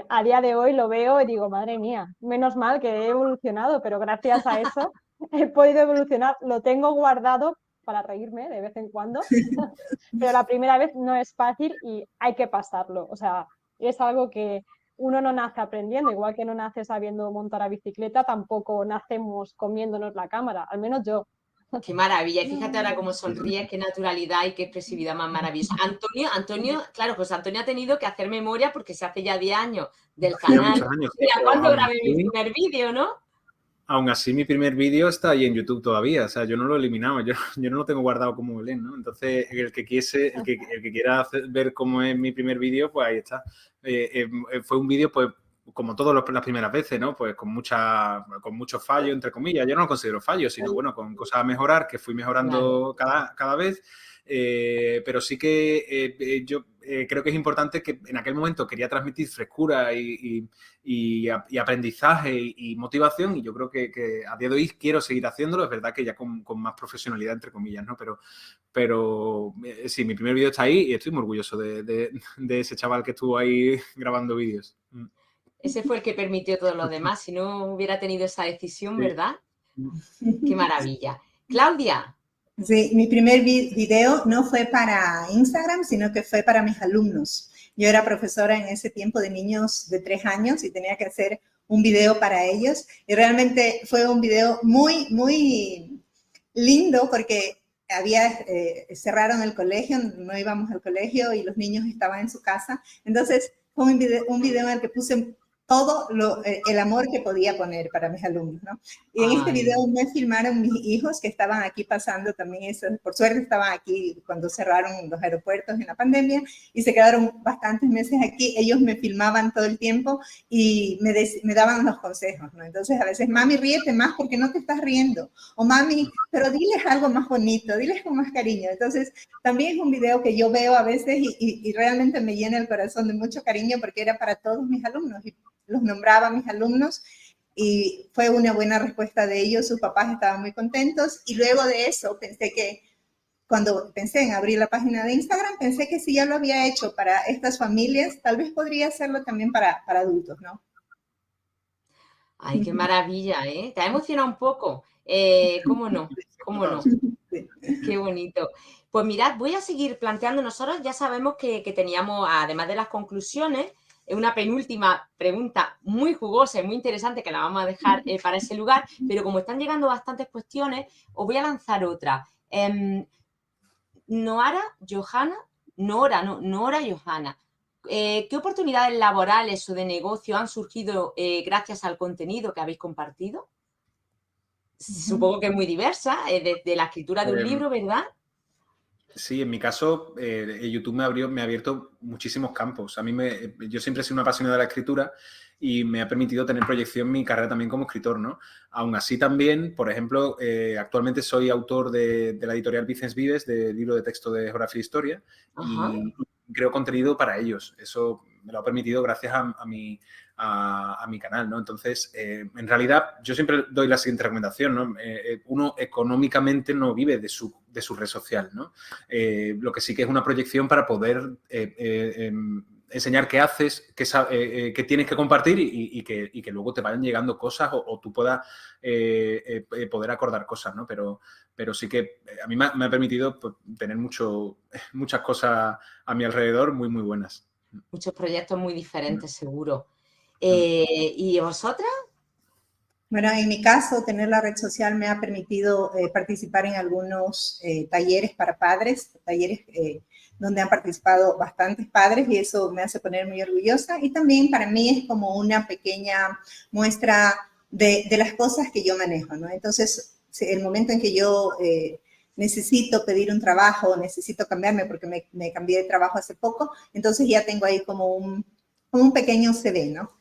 a día de hoy lo veo y digo, madre mía, menos mal que he evolucionado, pero gracias a eso he podido evolucionar. Lo tengo guardado para reírme de vez en cuando, pero la primera vez no es fácil y hay que pasarlo. O sea, es algo que uno no nace aprendiendo, igual que no nace sabiendo montar a bicicleta, tampoco nacemos comiéndonos la cámara, al menos yo. Qué maravilla. Y fíjate ahora cómo sonríes, qué naturalidad y qué expresividad más maravillosa. Antonio, claro, pues Antonio ha tenido que hacer memoria porque se hace ya 10 años del canal. Muchos años, sí, Mira, ¿cuándo grabé mi primer vídeo, no? Aún así, mi primer vídeo está ahí en YouTube todavía. O sea, yo no lo he eliminado. Yo no lo tengo guardado como Belén, ¿no? Entonces, el que quiera ver cómo es mi primer vídeo, pues ahí está. Fue un vídeo, pues, como todas las primeras veces, ¿no? Pues con muchos fallos, entre comillas. Yo no lo considero fallos, sino, bueno, con cosas a mejorar, que fui mejorando cada vez. Pero sí que yo creo que es importante que en aquel momento quería transmitir frescura y aprendizaje y motivación, y yo creo que a día de hoy quiero seguir haciéndolo. Es verdad que ya con más profesionalidad, entre comillas, ¿no? Pero sí, mi primer vídeo está ahí y estoy muy orgulloso de ese chaval que estuvo ahí grabando vídeos. Ese fue el que permitió todo lo demás. Si no hubiera tenido esa decisión, ¿verdad? Qué maravilla. Claudia. Sí, mi primer video no fue para Instagram, sino que fue para mis alumnos. Yo era profesora en ese tiempo de niños de 3 años y tenía que hacer un video para ellos. Y realmente fue un video muy, muy lindo porque cerraron el colegio, no íbamos al colegio y los niños estaban en su casa. Entonces fue un video en el que puse todo el amor que podía poner para mis alumnos, ¿no? Y en este video me filmaron mis hijos que estaban aquí pasando también eso. Por suerte estaban aquí cuando cerraron los aeropuertos en la pandemia y se quedaron bastantes meses aquí. Ellos me filmaban todo el tiempo y me daban los consejos, ¿no? Entonces a veces, mami, ríete más porque no te estás riendo. O mami, pero diles algo más bonito, diles con más cariño. Entonces también es un video que yo veo a veces y realmente me llena el corazón de mucho cariño porque era para todos mis alumnos y los nombraba a mis alumnos y fue una buena respuesta de ellos. Sus papás estaban muy contentos y luego de eso cuando pensé en abrir la página de Instagram, pensé que si ya lo había hecho para estas familias, tal vez podría hacerlo también para adultos, ¿no? Ay, qué maravilla, ¿eh? ¿Te ha emocionado un poco? ¿Cómo no? ¿Cómo no? Qué bonito. Pues mirad, voy a seguir planteando. Nosotros ya sabemos que teníamos, además de las conclusiones, una penúltima pregunta muy jugosa y muy interesante que la vamos a dejar para ese lugar, pero como están llegando bastantes cuestiones, os voy a lanzar otra. Nora Johanna, ¿qué oportunidades laborales o de negocio han surgido gracias al contenido que habéis compartido? supongo que es muy diversa, desde la escritura de un libro, ¿verdad? Sí, en mi caso, YouTube me ha abierto muchísimos campos. Yo siempre he sido un apasionado de la escritura y me ha permitido tener proyección en mi carrera también como escritor, ¿no? Aún así también, por ejemplo, actualmente soy autor de la editorial Vicens Vives, del libro de texto de geografía e historia, y creo contenido para ellos. Eso me lo ha permitido gracias a mi canal, ¿no? Entonces, en realidad, yo siempre doy la siguiente recomendación, ¿no? Uno económicamente no vive de su red social, ¿no? Lo que sí que es una proyección para poder enseñar qué haces, qué tienes que compartir y que luego te vayan llegando cosas o tú puedas poder acordar cosas, ¿no? Pero sí que a mí me ha permitido pues, tener muchas cosas a mi alrededor muy, muy buenas. Muchos proyectos muy diferentes, seguro. ¿Y vosotras? Bueno, en mi caso, tener la red social me ha permitido participar en algunos talleres para padres, talleres donde han participado bastantes padres y eso me hace poner muy orgullosa. Y también para mí es como una pequeña muestra de las cosas que yo manejo, ¿no? Entonces, el momento en que yo necesito pedir un trabajo, necesito cambiarme porque me cambié de trabajo hace poco, entonces ya tengo ahí como un pequeño CV, ¿no?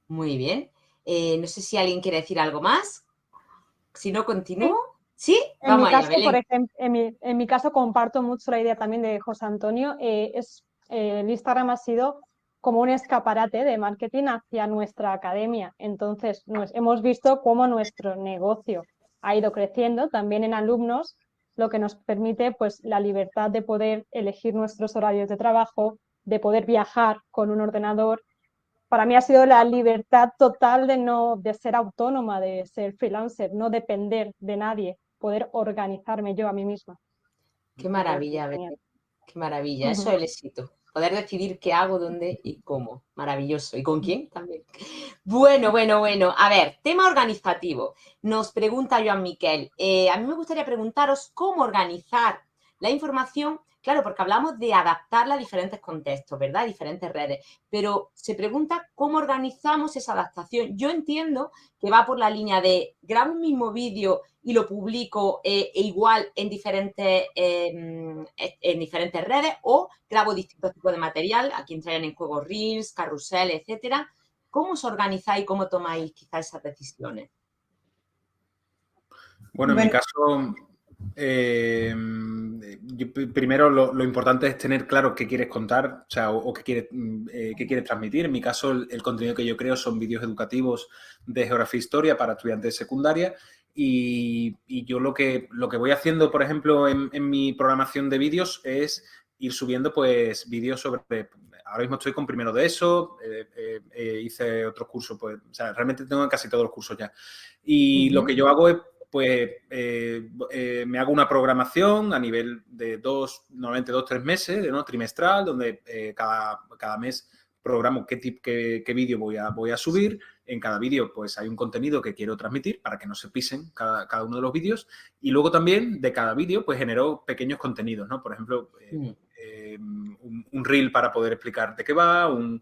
Muy bien. No sé si alguien quiere decir algo más. Si no, continúo. ¿Sí? Vamos allá, Belén. Por ejemplo, en mi caso comparto mucho la idea también de José Antonio. El Instagram ha sido como un escaparate de marketing hacia nuestra academia. Entonces, hemos visto cómo nuestro negocio ha ido creciendo también en alumnos, lo que nos permite pues, la libertad de poder elegir nuestros horarios de trabajo, de poder viajar con un ordenador. Para mí ha sido la libertad total de ser autónoma, de ser freelancer, no depender de nadie, poder organizarme yo a mí misma. Qué maravilla, Belén. Qué maravilla. Eso es el éxito. Poder decidir qué hago, dónde y cómo. Maravilloso. ¿Y con quién también? Bueno. A ver, tema organizativo. Nos pregunta Joan Miquel. A mí me gustaría preguntaros cómo organizar la información. Claro, porque hablamos de adaptarla a diferentes contextos, ¿verdad? Diferentes redes. Pero se pregunta cómo organizamos esa adaptación. Yo entiendo que va por la línea de grabo un mismo vídeo y lo publico igual en diferentes redes o grabo distintos tipos de material. Aquí entrarían en juego Reels, carrusel, etcétera. ¿Cómo os organizáis y cómo tomáis quizás esas decisiones? Bueno, en mi caso, primero lo importante es tener claro qué quieres contar, o sea, o qué quieres transmitir. En mi caso, el contenido que yo creo son vídeos educativos de geografía e historia para estudiantes de secundaria. Y yo lo que voy haciendo, por ejemplo, en mi programación de vídeos es ir subiendo pues vídeos sobre... Ahora mismo estoy con primero de eso, hice otros cursos, pues, o sea, realmente tengo casi todos los cursos ya. Y lo que yo hago es pues me hago una programación a nivel de normalmente 2-3 meses, ¿no? Trimestral, donde cada mes programo qué vídeo voy a subir. En cada vídeo pues hay un contenido que quiero transmitir para que no se pisen cada uno de los vídeos. Y luego también de cada vídeo pues genero pequeños contenidos, ¿no? Por ejemplo, un reel para poder explicar de qué va, algo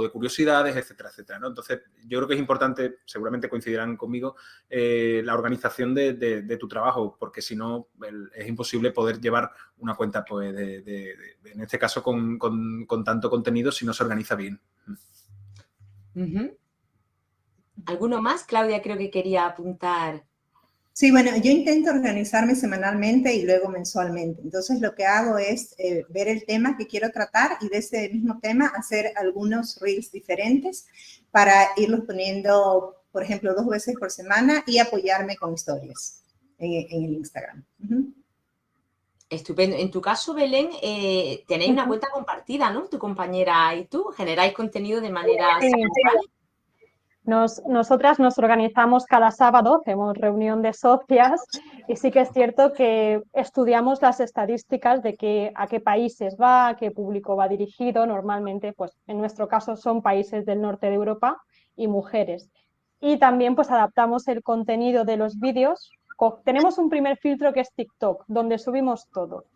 de curiosidades, etcétera, etcétera, ¿no? Entonces, yo creo que es importante, seguramente coincidirán conmigo, la organización de tu trabajo, porque si no, es imposible poder llevar una cuenta, pues, en este caso, con tanto contenido si no se organiza bien. ¿Alguno más? Claudia creo que quería apuntar. Sí, bueno, yo intento organizarme semanalmente y luego mensualmente. Entonces, lo que hago es ver el tema que quiero tratar y de ese mismo tema hacer algunos reels diferentes para irlos poniendo, por ejemplo, 2 veces por semana y apoyarme con historias en el Instagram. Estupendo. En tu caso, Belén, tenéis una cuenta compartida, ¿no? Tu compañera y tú generáis contenido de manera simultánea. Nosotras nos organizamos cada sábado, hacemos reunión de socias y sí que es cierto que estudiamos las estadísticas de a qué países va, a qué público va dirigido. Normalmente, pues en nuestro caso son países del norte de Europa y mujeres. Y también pues adaptamos el contenido de los vídeos. Tenemos un primer filtro que es TikTok, donde subimos todo.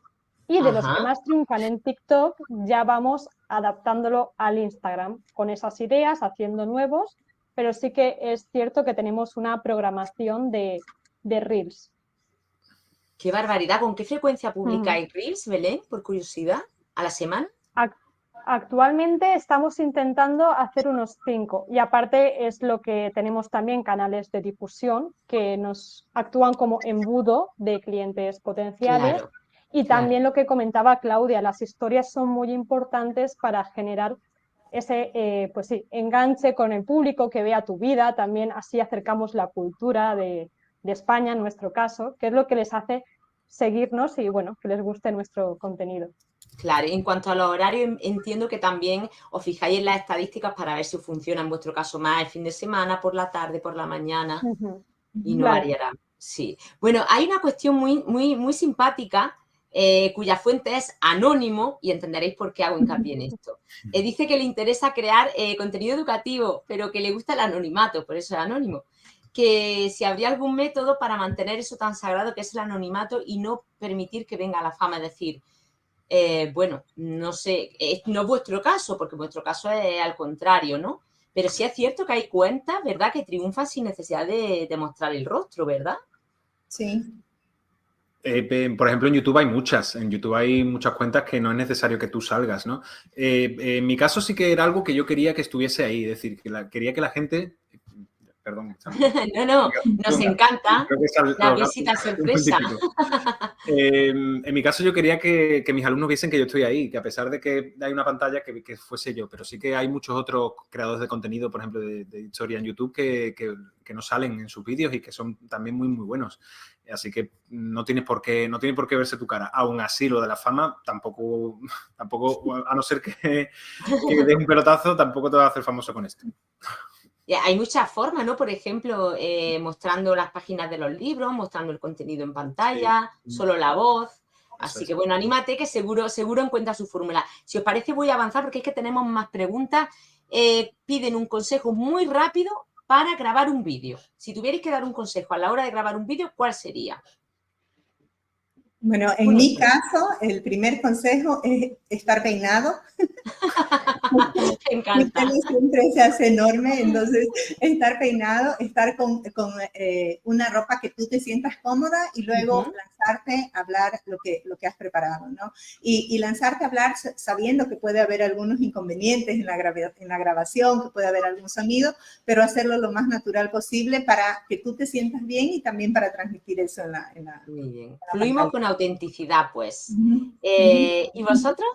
Y de los que más triunfan en TikTok ya vamos adaptándolo al Instagram con esas ideas, haciendo nuevos pero sí que es cierto que tenemos una programación de Reels. ¡Qué barbaridad! ¿Con qué frecuencia publicáis Reels, Belén, por curiosidad? ¿A la semana? Actualmente estamos intentando hacer unos 5 y aparte es lo que tenemos también canales de difusión que nos actúan como embudo de clientes potenciales. Claro, Y también lo que comentaba Claudia, las historias son muy importantes para generar ese pues sí, enganche con el público, que vea tu vida, también así acercamos la cultura de España en nuestro caso, que es lo que les hace seguirnos y bueno, que les guste nuestro contenido. Claro, en cuanto a los horarios, entiendo que también os fijáis en las estadísticas para ver si funciona en vuestro caso más el fin de semana, por la tarde, por la mañana, y no variará. Sí. Bueno, hay una cuestión muy simpática, cuya fuente es anónimo, y entenderéis por qué hago hincapié en esto. Dice que le interesa crear contenido educativo, pero que le gusta el anonimato, por eso es anónimo. Que si habría algún método para mantener eso tan sagrado que es el anonimato y no permitir que venga la fama, es decir, bueno, no sé, no es vuestro caso, porque vuestro caso es al contrario, ¿no? Pero sí es cierto que hay cuentas, ¿verdad?, que triunfan sin necesidad de mostrar el rostro, ¿verdad? Sí. Por ejemplo, en YouTube hay muchas. En YouTube hay muchas cuentas que no es necesario que tú salgas, ¿no? En mi caso sí que era algo que yo quería que estuviese ahí. Es decir, que quería que la gente... Perdón. No, nos encanta la visita sorpresa. En mi caso yo quería que mis alumnos viesen que yo estoy ahí, que a pesar de que hay una pantalla que fuese yo, pero sí que hay muchos otros creadores de contenido, por ejemplo, de historia en YouTube que no salen en sus vídeos y que son también muy buenos. Así que no tiene por qué verse tu cara. Aún así, lo de la fama tampoco a no ser que des un pelotazo, tampoco te vas a hacer famoso con esto. Hay muchas formas, ¿no? Por ejemplo, mostrando las páginas de los libros, mostrando el contenido en pantalla, solo la voz. Así que, bueno, anímate que seguro encuentra su fórmula. Si os parece, voy a avanzar porque es que tenemos más preguntas. Piden un consejo muy rápido para grabar un vídeo. Si tuvierais que dar un consejo a la hora de grabar un vídeo, ¿cuál sería? Bueno, en mi caso, el primer consejo es estar peinado. Me encanta. Mi pelo siempre se hace enorme, entonces estar peinado, estar con una ropa que tú te sientas cómoda y luego lanzarte a hablar lo que has preparado, ¿no? Y lanzarte a hablar sabiendo que puede haber algunos inconvenientes en la grabación, que puede haber algún sonido, pero hacerlo lo más natural posible para que tú te sientas bien y también para transmitir eso en la Muy bien. Fluimos con autenticidad, pues. ¿Y vosotros?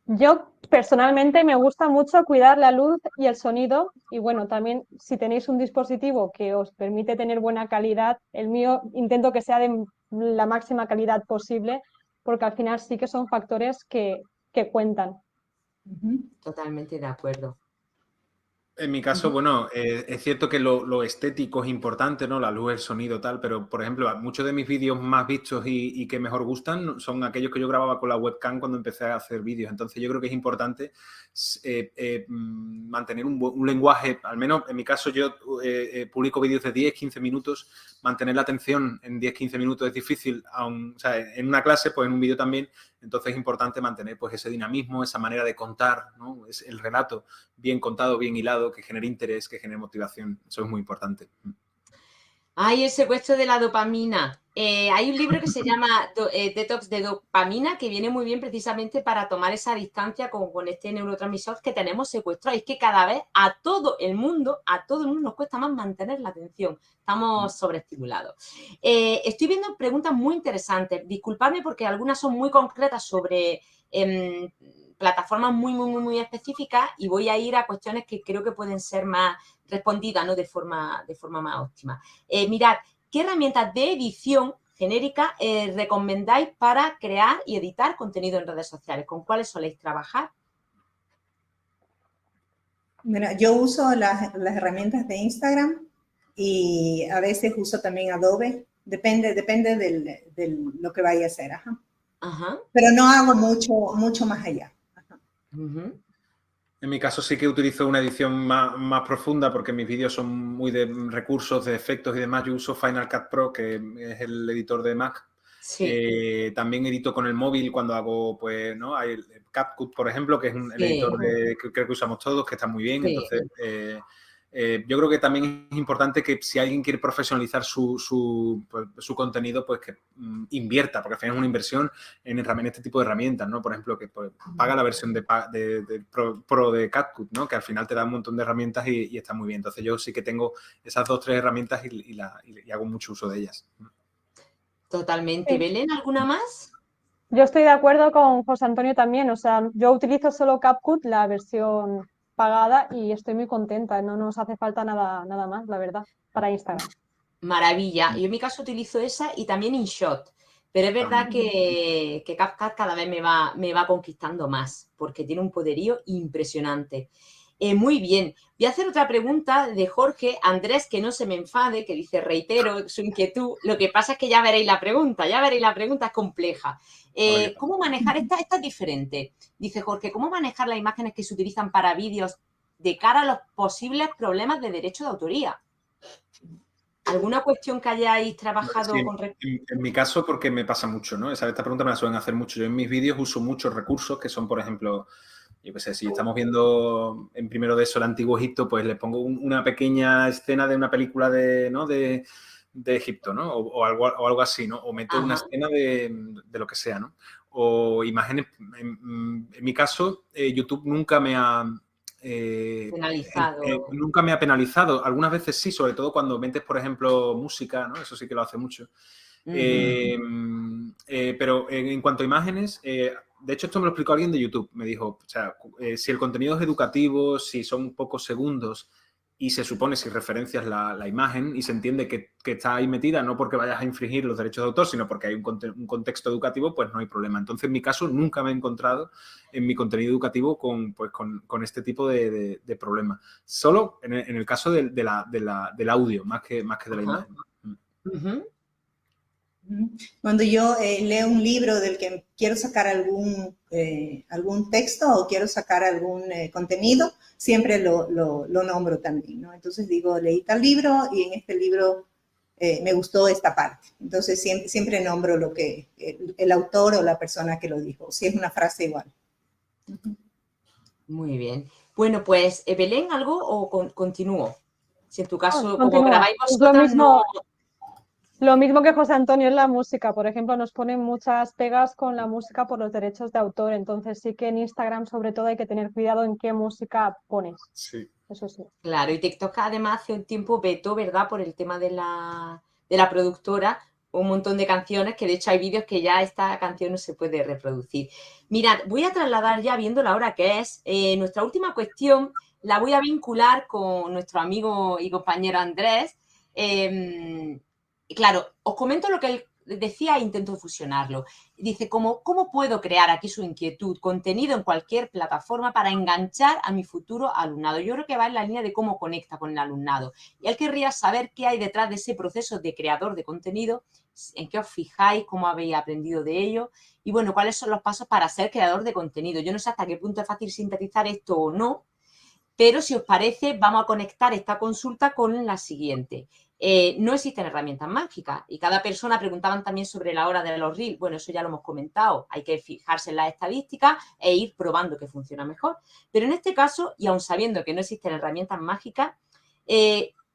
Yo personalmente me gusta mucho cuidar la luz y el sonido y bueno, también si tenéis un dispositivo que os permite tener buena calidad, el mío intento que sea de la máxima calidad posible porque al final sí que son factores que cuentan. Totalmente de acuerdo. En mi caso, bueno, es cierto que lo estético es importante, ¿no? La luz, el sonido, tal, pero, por ejemplo, muchos de mis vídeos más vistos y que mejor gustan son aquellos que yo grababa con la webcam cuando empecé a hacer vídeos. Entonces, yo creo que es importante mantener un lenguaje, al menos en mi caso, yo publico vídeos de 10, 15 minutos. Mantener la atención en 10, 15 minutos es difícil, o sea, en una clase, pues en un vídeo también. Entonces, es importante mantener pues ese dinamismo, esa manera de contar, ¿no? Es el relato bien contado, bien hilado, que genere interés, que genere motivación. Eso es muy importante. Ay, el secuestro de la dopamina. Hay un libro que se llama Detox de dopamina que viene muy bien precisamente para tomar esa distancia con este neurotransmisor que tenemos secuestrado. Es que cada vez a todo el mundo nos cuesta más mantener la atención. Estamos sobreestimulados. Estoy viendo preguntas muy interesantes. Disculpadme porque algunas son muy concretas sobre plataformas muy específicas y voy a ir a cuestiones que creo que pueden ser más respondidas, ¿no? de forma más óptima. Mirad, ¿qué herramientas de edición genérica recomendáis para crear y editar contenido en redes sociales? ¿Con cuáles soléis trabajar? Bueno, yo uso las herramientas de Instagram y a veces uso también Adobe. Depende de lo que vaya a hacer. Pero no hago mucho más allá. En mi caso sí que utilizo una edición más profunda porque mis vídeos son muy de recursos, de efectos y demás. Yo uso Final Cut Pro, que es el editor de Mac, Sí, También edito con el móvil cuando hago, pues, ¿no? Hay el CapCut, por ejemplo, que es el sí, editor que creo que usamos todos, que está muy bien. sí. Entonces, yo creo que también es importante que si alguien quiere profesionalizar pues, su contenido, pues que invierta, porque al final es una inversión en este tipo de herramientas, ¿no? Por ejemplo, que pues, paga la versión de Pro de CapCut, ¿no? Que al final te da un montón de herramientas y está muy bien. Entonces, yo sí que tengo esas 2 o 3 herramientas y hago mucho uso de ellas. Totalmente. Sí. ¿Belén, alguna más? Yo estoy de acuerdo con José Antonio también, o sea, yo utilizo solo CapCut, la versión pagada, y estoy muy contenta, no nos hace falta nada, nada más, la verdad, para Instagram. Maravilla. Yo en mi caso utilizo esa y también InShot. Pero es verdad También. que CapCut cada vez me va conquistando más, porque tiene un poderío impresionante. Muy bien. Voy a hacer otra pregunta de Jorge Andrés, que no se me enfade, que dice, reitero su inquietud. Lo que pasa es que ya veréis la pregunta, es compleja. Oye, ¿Cómo manejar esta es diferente? Dice Jorge, ¿cómo manejar las imágenes que se utilizan para vídeos de cara a los posibles problemas de derecho de autoría? ¿Alguna cuestión que hayáis trabajado sí, con en mi caso, porque me pasa mucho, ¿no? Esta pregunta me la suelen hacer mucho. Yo en mis vídeos uso muchos recursos que son, por ejemplo, yo qué sé, si estamos viendo en primero de eso el Antiguo Egipto, pues le pongo una pequeña escena de una película ¿no? de Egipto, ¿no? O algo así, ¿no? O meto una Ajá, escena de lo que sea, ¿no? O imágenes. En mi caso, YouTube nunca me ha... penalizado? nunca me ha penalizado. Algunas veces sí, sobre todo cuando metes, por ejemplo, música, ¿no? Eso sí que lo hace mucho. Pero en cuanto a imágenes, de hecho esto me lo explicó alguien de YouTube. Me dijo, o sea, si el contenido es educativo, si son pocos segundos y se supone si referencias la imagen y se entiende que está ahí metida, no porque vayas a infringir los derechos de autor, sino porque hay un contexto educativo, pues no hay problema. Entonces, en mi caso, nunca me he encontrado en mi contenido educativo con este tipo de problemas. Solo en el caso del audio, más que de la imagen. Uh-huh. Cuando yo leo un libro del que quiero sacar algún texto o quiero sacar algún contenido, siempre lo nombro también, ¿no? Entonces digo, leí tal libro y en este libro me gustó esta parte. Entonces siempre nombro lo que el autor o la persona que lo dijo, si es una frase igual. Muy bien. Bueno, pues, Belén, ¿algo o continúo? Si en tu caso, como Continúa. grabáis Es vosotras, no... lo mismo que José Antonio en la música, por ejemplo, nos ponen muchas pegas con la música por los derechos de autor, entonces sí que en Instagram sobre todo hay que tener cuidado en qué música pones, Sí. eso sí. Claro, y TikTok además hace un tiempo vetó, ¿verdad? Por el tema de la productora, un montón de canciones, que de hecho hay vídeos que ya esta canción no se puede reproducir. Mirad, voy a trasladar ya, viendo la hora que es, nuestra última cuestión, la voy a vincular con nuestro amigo y compañero Andrés. Claro, os comento lo que él decía e intento fusionarlo. Dice, ¿cómo puedo crear aquí su inquietud? Contenido en cualquier plataforma para enganchar a mi futuro alumnado. Yo creo que va en la línea de cómo conecta con el alumnado. Y él querría saber qué hay detrás de ese proceso de creador de contenido, en qué os fijáis, cómo habéis aprendido de ello y, bueno, cuáles son los pasos para ser creador de contenido. Yo no sé hasta qué punto es fácil sintetizar esto o no, pero si os parece, vamos a conectar esta consulta con la siguiente. No existen herramientas mágicas y cada persona preguntaban también sobre la hora de los reels. Bueno, eso ya lo hemos comentado. Hay que fijarse en las estadísticas e ir probando que funciona mejor. Pero en este caso, y aun sabiendo que no existen herramientas mágicas,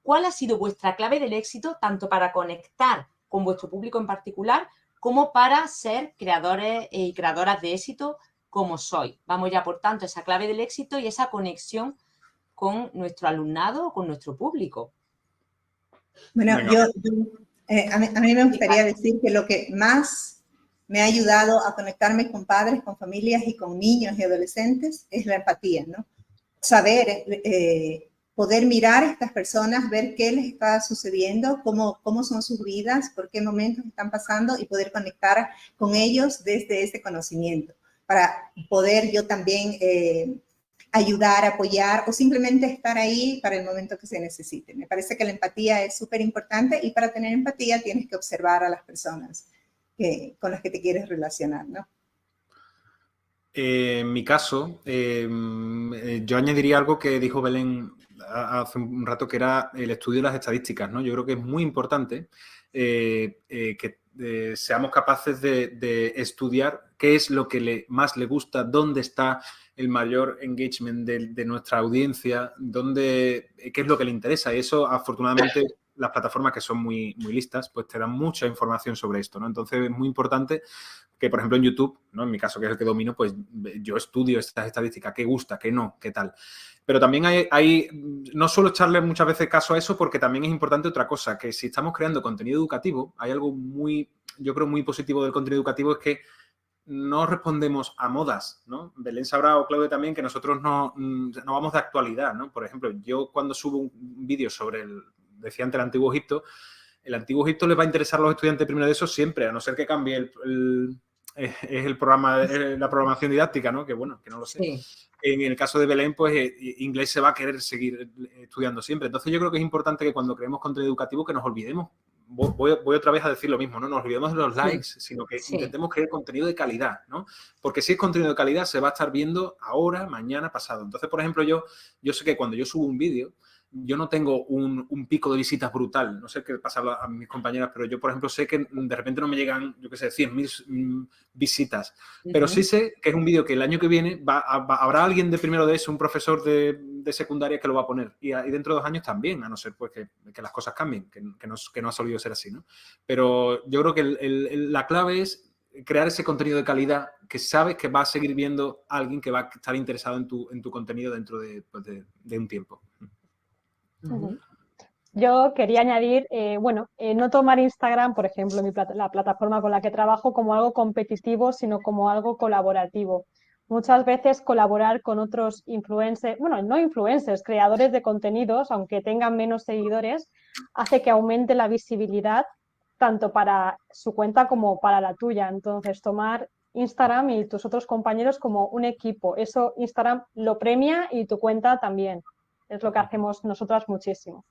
¿cuál ha sido vuestra clave del éxito tanto para conectar con vuestro público en particular como para ser creadores y creadoras de éxito como sois? Vamos ya, por tanto, esa clave del éxito y esa conexión con nuestro alumnado o con nuestro público. Bueno, Venga. a mí me gustaría decir que lo que más me ha ayudado a conectarme con padres, con familias y con niños y adolescentes es la empatía, ¿no? Saber, poder mirar a estas personas, ver qué les está sucediendo, cómo son sus vidas, por qué momentos están pasando y poder conectar con ellos desde ese conocimiento para poder yo también ayudar, apoyar o simplemente estar ahí para el momento que se necesite. Me parece que la empatía es súper importante y para tener empatía tienes que observar a las personas con las que te quieres relacionar, ¿no? En mi caso, yo añadiría algo que dijo Belén hace un rato, que era el estudio de las estadísticas, ¿no? Yo creo que es muy importante que seamos capaces de estudiar qué es lo que más le gusta, dónde está el mayor engagement de nuestra audiencia, qué es lo que le interesa. Y eso, afortunadamente, las plataformas que son muy, muy listas, pues te dan mucha información sobre esto, ¿no? Entonces, es muy importante que, por ejemplo, en YouTube, ¿no? En mi caso, que es el que domino, pues yo estudio estas estadísticas, qué gusta, qué no, qué tal. Pero también no suelo echarle muchas veces caso a eso porque también es importante otra cosa, que si estamos creando contenido educativo, hay algo yo creo, muy positivo del contenido educativo, es que no respondemos a modas, ¿no? Belén sabrá, o Claudia también, que nosotros no vamos de actualidad, ¿no? Por ejemplo, yo cuando subo un vídeo sobre decía antes, el Antiguo Egipto, el Antiguo Egipto les va a interesar a los estudiantes primero de eso siempre, a no ser que cambie la programación didáctica, ¿no? Que bueno, que no lo sé. Sí. En el caso de Belén, pues inglés se va a querer seguir estudiando siempre. Entonces yo creo que es importante que cuando creemos contenido educativo que nos olvidemos. Voy otra vez a decir lo mismo, no nos olvidemos de los likes, sino que intentemos crear contenido de calidad, ¿no? Porque si es contenido de calidad se va a estar viendo ahora, mañana, pasado. Entonces, por ejemplo, yo sé que cuando yo subo un vídeo, yo no tengo un pico de visitas brutal. No sé qué pasa a mis compañeras, pero yo, por ejemplo, sé que de repente no me llegan, yo qué sé, 100.000 visitas. Pero sí sé que es un vídeo que el año que viene habrá alguien de primero de eso, un profesor de secundaria que lo va a poner. Y dentro de 2 años también, a no ser pues que las cosas cambien, que no ha solido ser así, ¿no? Pero yo creo que la clave es crear ese contenido de calidad que sabes que va a seguir viendo a alguien que va a estar interesado en tu contenido dentro de un tiempo. Yo quería añadir, no tomar Instagram, por ejemplo, la plataforma con la que trabajo, como algo competitivo, sino como algo colaborativo. Muchas veces colaborar con otros influencers, bueno, no influencers, creadores de contenidos, aunque tengan menos seguidores, hace que aumente la visibilidad tanto para su cuenta como para la tuya. Entonces, tomar Instagram y tus otros compañeros como un equipo. Eso Instagram lo premia y tu cuenta también. Es lo que hacemos nosotras muchísimo.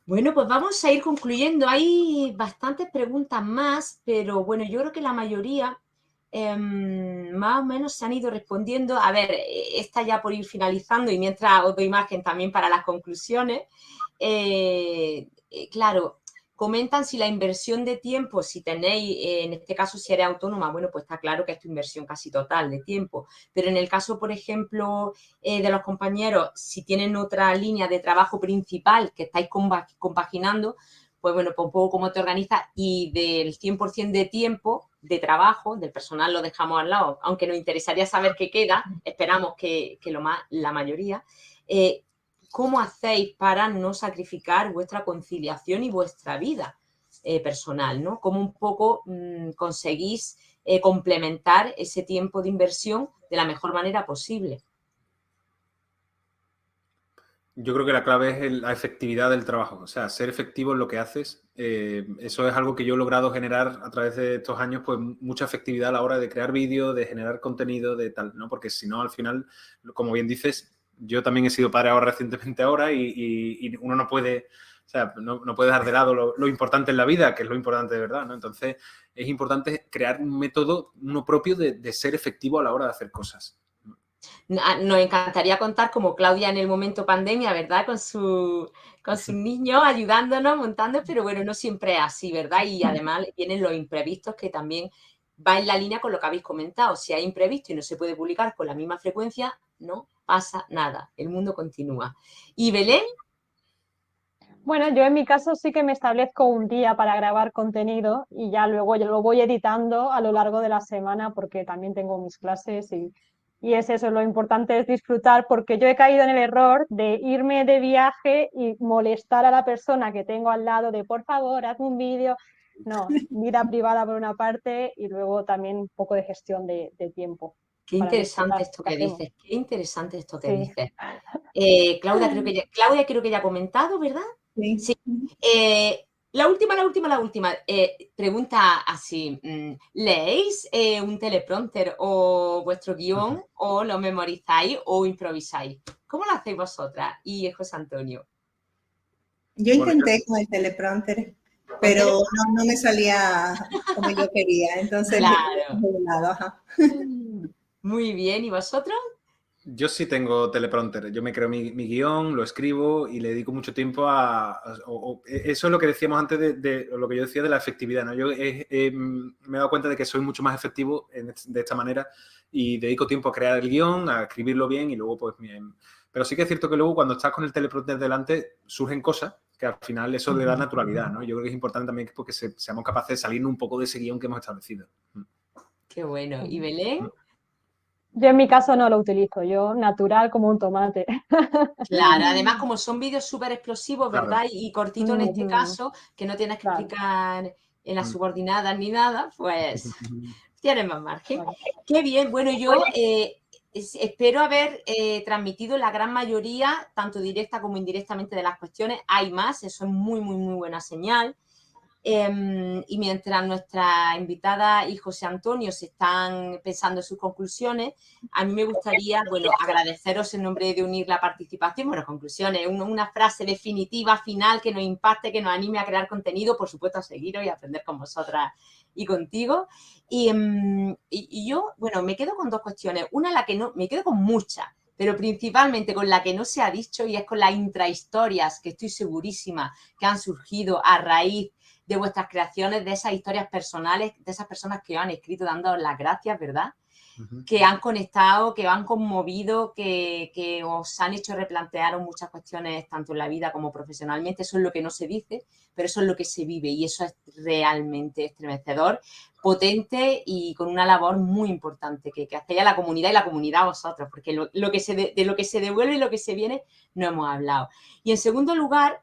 Bueno, pues vamos a ir concluyendo. Hay bastantes preguntas más, pero bueno, yo creo que la mayoría más o menos se han ido respondiendo. A ver, esta ya por ir finalizando y mientras os doy margen también para las conclusiones. Claro, comentan si la inversión de tiempo, si tenéis, en este caso si eres autónoma, bueno, pues está claro que es tu inversión casi total de tiempo. Pero en el caso, por ejemplo, de los compañeros, si tienen otra línea de trabajo principal que estáis compaginando, pues bueno, pues un poco cómo te organizas y del 100% de tiempo de trabajo, del personal lo dejamos al lado, aunque nos interesaría saber qué queda, esperamos que la mayoría. ¿Cómo hacéis para no sacrificar vuestra conciliación y vuestra vida personal, ¿no? ¿Cómo un poco conseguís complementar ese tiempo de inversión de la mejor manera posible? Yo creo que la clave es la efectividad del trabajo, o sea, ser efectivo en lo que haces. Eso es algo que yo he logrado generar a través de estos años, pues mucha efectividad a la hora de crear vídeos, de generar contenido, de tal, ¿no? Porque si no, al final, como bien dices, yo también he sido padre ahora recientemente y uno no puede, o sea, no puede dejar de lado lo importante en la vida, que es lo importante de verdad, ¿no? Entonces, es importante crear un método, uno propio de ser efectivo a la hora de hacer cosas. Nos encantaría contar como Claudia en el momento pandemia, ¿verdad? Con sus niños ayudándonos, montando, pero bueno, no siempre es así, ¿verdad? Y además vienen los imprevistos que también va en la línea con lo que habéis comentado. Si hay imprevisto y no se puede publicar con la misma frecuencia, no pasa nada, el mundo continúa. ¿Y Belén? Bueno, yo en mi caso sí que me establezco un día para grabar contenido y ya luego yo lo voy editando a lo largo de la semana porque también tengo mis clases y es eso, lo importante es disfrutar porque yo he caído en el error de irme de viaje y molestar a la persona que tengo al lado de por favor, hazme un vídeo. No, vida privada por una parte y luego también un poco de gestión de tiempo. Qué interesante esto que dices, qué interesante esto que dices. Claudia creo que ya ha comentado, ¿verdad? Sí. La última. Pregunta así, ¿leéis un teleprompter o vuestro guión o lo memorizáis o improvisáis? ¿Cómo lo hacéis vosotras y José Antonio? Yo intenté con el teleprompter, pero no me salía como yo quería, entonces claro. de lado, ajá. Muy bien, ¿y vosotros? Yo sí tengo teleprompter. Yo me creo mi guión, lo escribo y le dedico mucho tiempo eso es lo que decíamos antes de lo que yo decía de la efectividad, ¿no? Yo me he dado cuenta de que soy mucho más efectivo de esta manera y dedico tiempo a crear el guión, a escribirlo bien y luego pues bien. Pero sí que es cierto que luego cuando estás con el teleprompter delante surgen cosas que al final eso le da naturalidad, ¿no? Yo creo que es importante también porque seamos capaces de salirnos un poco de ese guión que hemos establecido. Qué bueno. ¿Y Belén? Yo en mi caso no lo utilizo, yo natural como un tomate. Claro, además como son vídeos súper explosivos, ¿verdad? Claro. Y cortito en este caso, que no tienes que Claro. explicar en las subordinadas ni nada, pues tienes más margen. Claro. Qué bien. Bueno, yo espero haber transmitido la gran mayoría, tanto directa como indirectamente, de las cuestiones. Hay más, eso es muy, muy, muy buena señal. Y mientras nuestra invitada y José Antonio se están pensando en sus conclusiones, a mí me gustaría, bueno, agradeceros en nombre de UNIR la participación. Bueno, conclusiones, una frase definitiva, final, que nos impacte, que nos anime a crear contenido, por supuesto, a seguiros y a aprender con vosotras y contigo. Y yo, bueno, me quedo con dos cuestiones. Una, la que no, me quedo con muchas, pero principalmente con la que no se ha dicho, y es con las intrahistorias que estoy segurísima que han surgido a raíz de vuestras creaciones, de esas historias personales, de esas personas que os han escrito dando las gracias, ¿verdad? Que han conectado, que os han conmovido, que os han hecho replantearos muchas cuestiones, tanto en la vida como profesionalmente. Eso es lo que no se dice, pero eso es lo que se vive y eso es realmente estremecedor, potente y con una labor muy importante que hacéis a la comunidad y la comunidad a vosotros, porque de lo que se devuelve y lo que se viene no hemos hablado. Y en segundo lugar,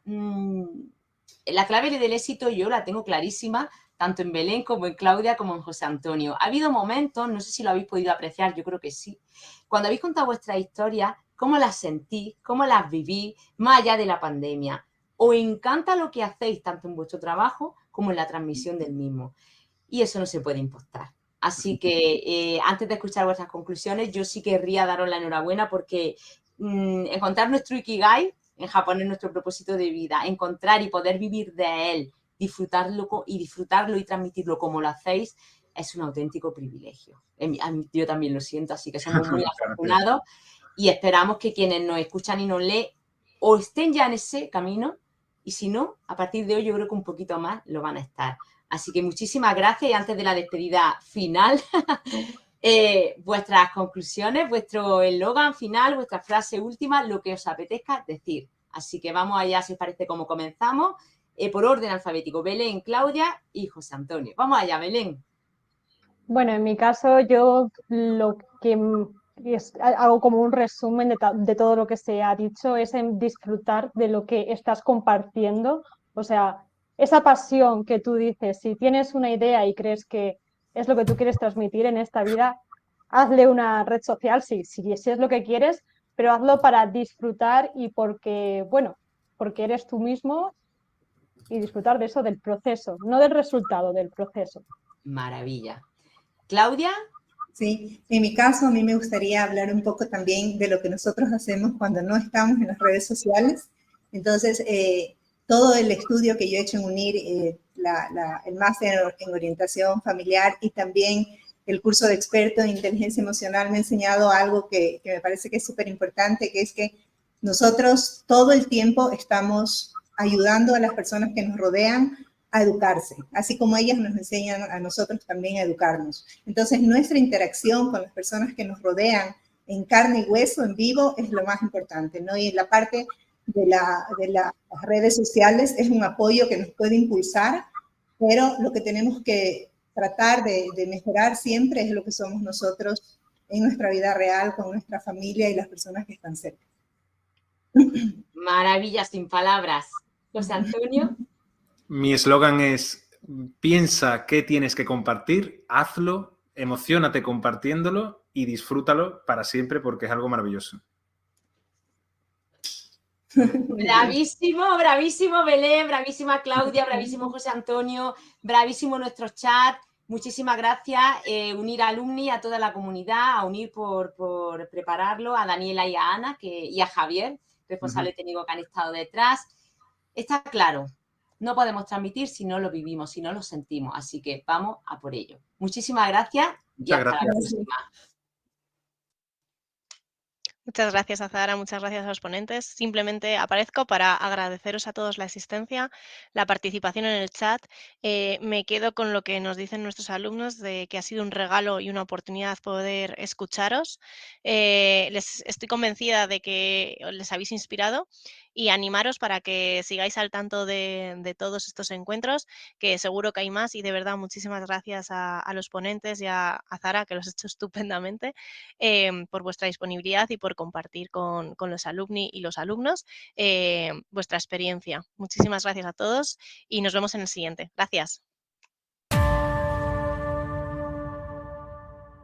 la clave del éxito yo la tengo clarísima, tanto en Belén como en Claudia como en José Antonio. Ha habido momentos, no sé si lo habéis podido apreciar, yo creo que sí, cuando habéis contado vuestra historia, cómo las sentís, cómo las vivís, más allá de la pandemia. Os encanta lo que hacéis, tanto en vuestro trabajo como en la transmisión del mismo. Y eso no se puede impostar. Así que antes de escuchar vuestras conclusiones, yo sí querría daros la enhorabuena porque encontrar nuestro Ikigai, en japonés nuestro propósito de vida, encontrar y poder vivir de él, disfrutarlo y transmitirlo como lo hacéis, es un auténtico privilegio. Yo también lo siento, así que somos muy afortunados y esperamos que quienes nos escuchan y nos leen o estén ya en ese camino y si no, a partir de hoy yo creo que un poquito más lo van a estar. Así que muchísimas gracias y antes de la despedida final, vuestras conclusiones, vuestro eslogan final, vuestra frase última, lo que os apetezca decir. Así que vamos allá, si os parece, cómo comenzamos. Por orden alfabético, Belén, Claudia y José Antonio. Vamos allá, Belén. Bueno, en mi caso yo lo que hago como un resumen de todo lo que se ha dicho es en disfrutar de lo que estás compartiendo. O sea, esa pasión que tú dices, si tienes una idea y crees que es lo que tú quieres transmitir en esta vida, hazle una red social, si es lo que quieres, pero hazlo para disfrutar y porque, bueno, porque eres tú mismo y disfrutar de eso, del proceso, no del resultado, del proceso. Maravilla. Claudia. Sí, en mi caso a mí me gustaría hablar un poco también de lo que nosotros hacemos cuando no estamos en las redes sociales. Entonces, todo el estudio que yo he hecho en UNIR, el máster en orientación familiar y también el curso de experto en inteligencia emocional me ha enseñado algo que me parece que es súper importante, que es que nosotros todo el tiempo estamos ayudando a las personas que nos rodean a educarse, así como ellas nos enseñan a nosotros también a educarnos. Entonces, nuestra interacción con las personas que nos rodean en carne y hueso, en vivo, es lo más importante, ¿no? Y la parte de las redes sociales es un apoyo que nos puede impulsar, pero lo que tenemos que tratar de mejorar siempre es lo que somos nosotros en nuestra vida real, con nuestra familia y las personas que están cerca. Maravilla, sin palabras. José Antonio. Mi eslogan es: piensa qué tienes que compartir, hazlo, emociónate compartiéndolo y disfrútalo para siempre porque es algo maravilloso. Bravísimo, bravísimo Belén, bravísima Claudia, bravísimo José Antonio, bravísimo nuestro chat. Muchísimas gracias, UNIR Alumni, a toda la comunidad, a UNIR por prepararlo, a Daniela y a Ana y a Javier, responsable técnico que han estado detrás. Está claro, no podemos transmitir si no lo vivimos, si no lo sentimos, así que vamos a por ello. Muchísimas gracias y hasta la próxima. Muchas gracias, Azahara, muchas gracias a los ponentes. Simplemente aparezco para agradeceros a todos la asistencia, la participación en el chat. Me quedo con lo que nos dicen nuestros alumnos de que ha sido un regalo y una oportunidad poder escucharos. Estoy convencida de que les habéis inspirado y animaros para que sigáis al tanto de todos estos encuentros, que seguro que hay más, y de verdad muchísimas gracias a los ponentes y a Zara, que los ha hecho estupendamente, por vuestra disponibilidad y por compartir con los alumni y los alumnos vuestra experiencia. Muchísimas gracias a todos y nos vemos en el siguiente. Gracias.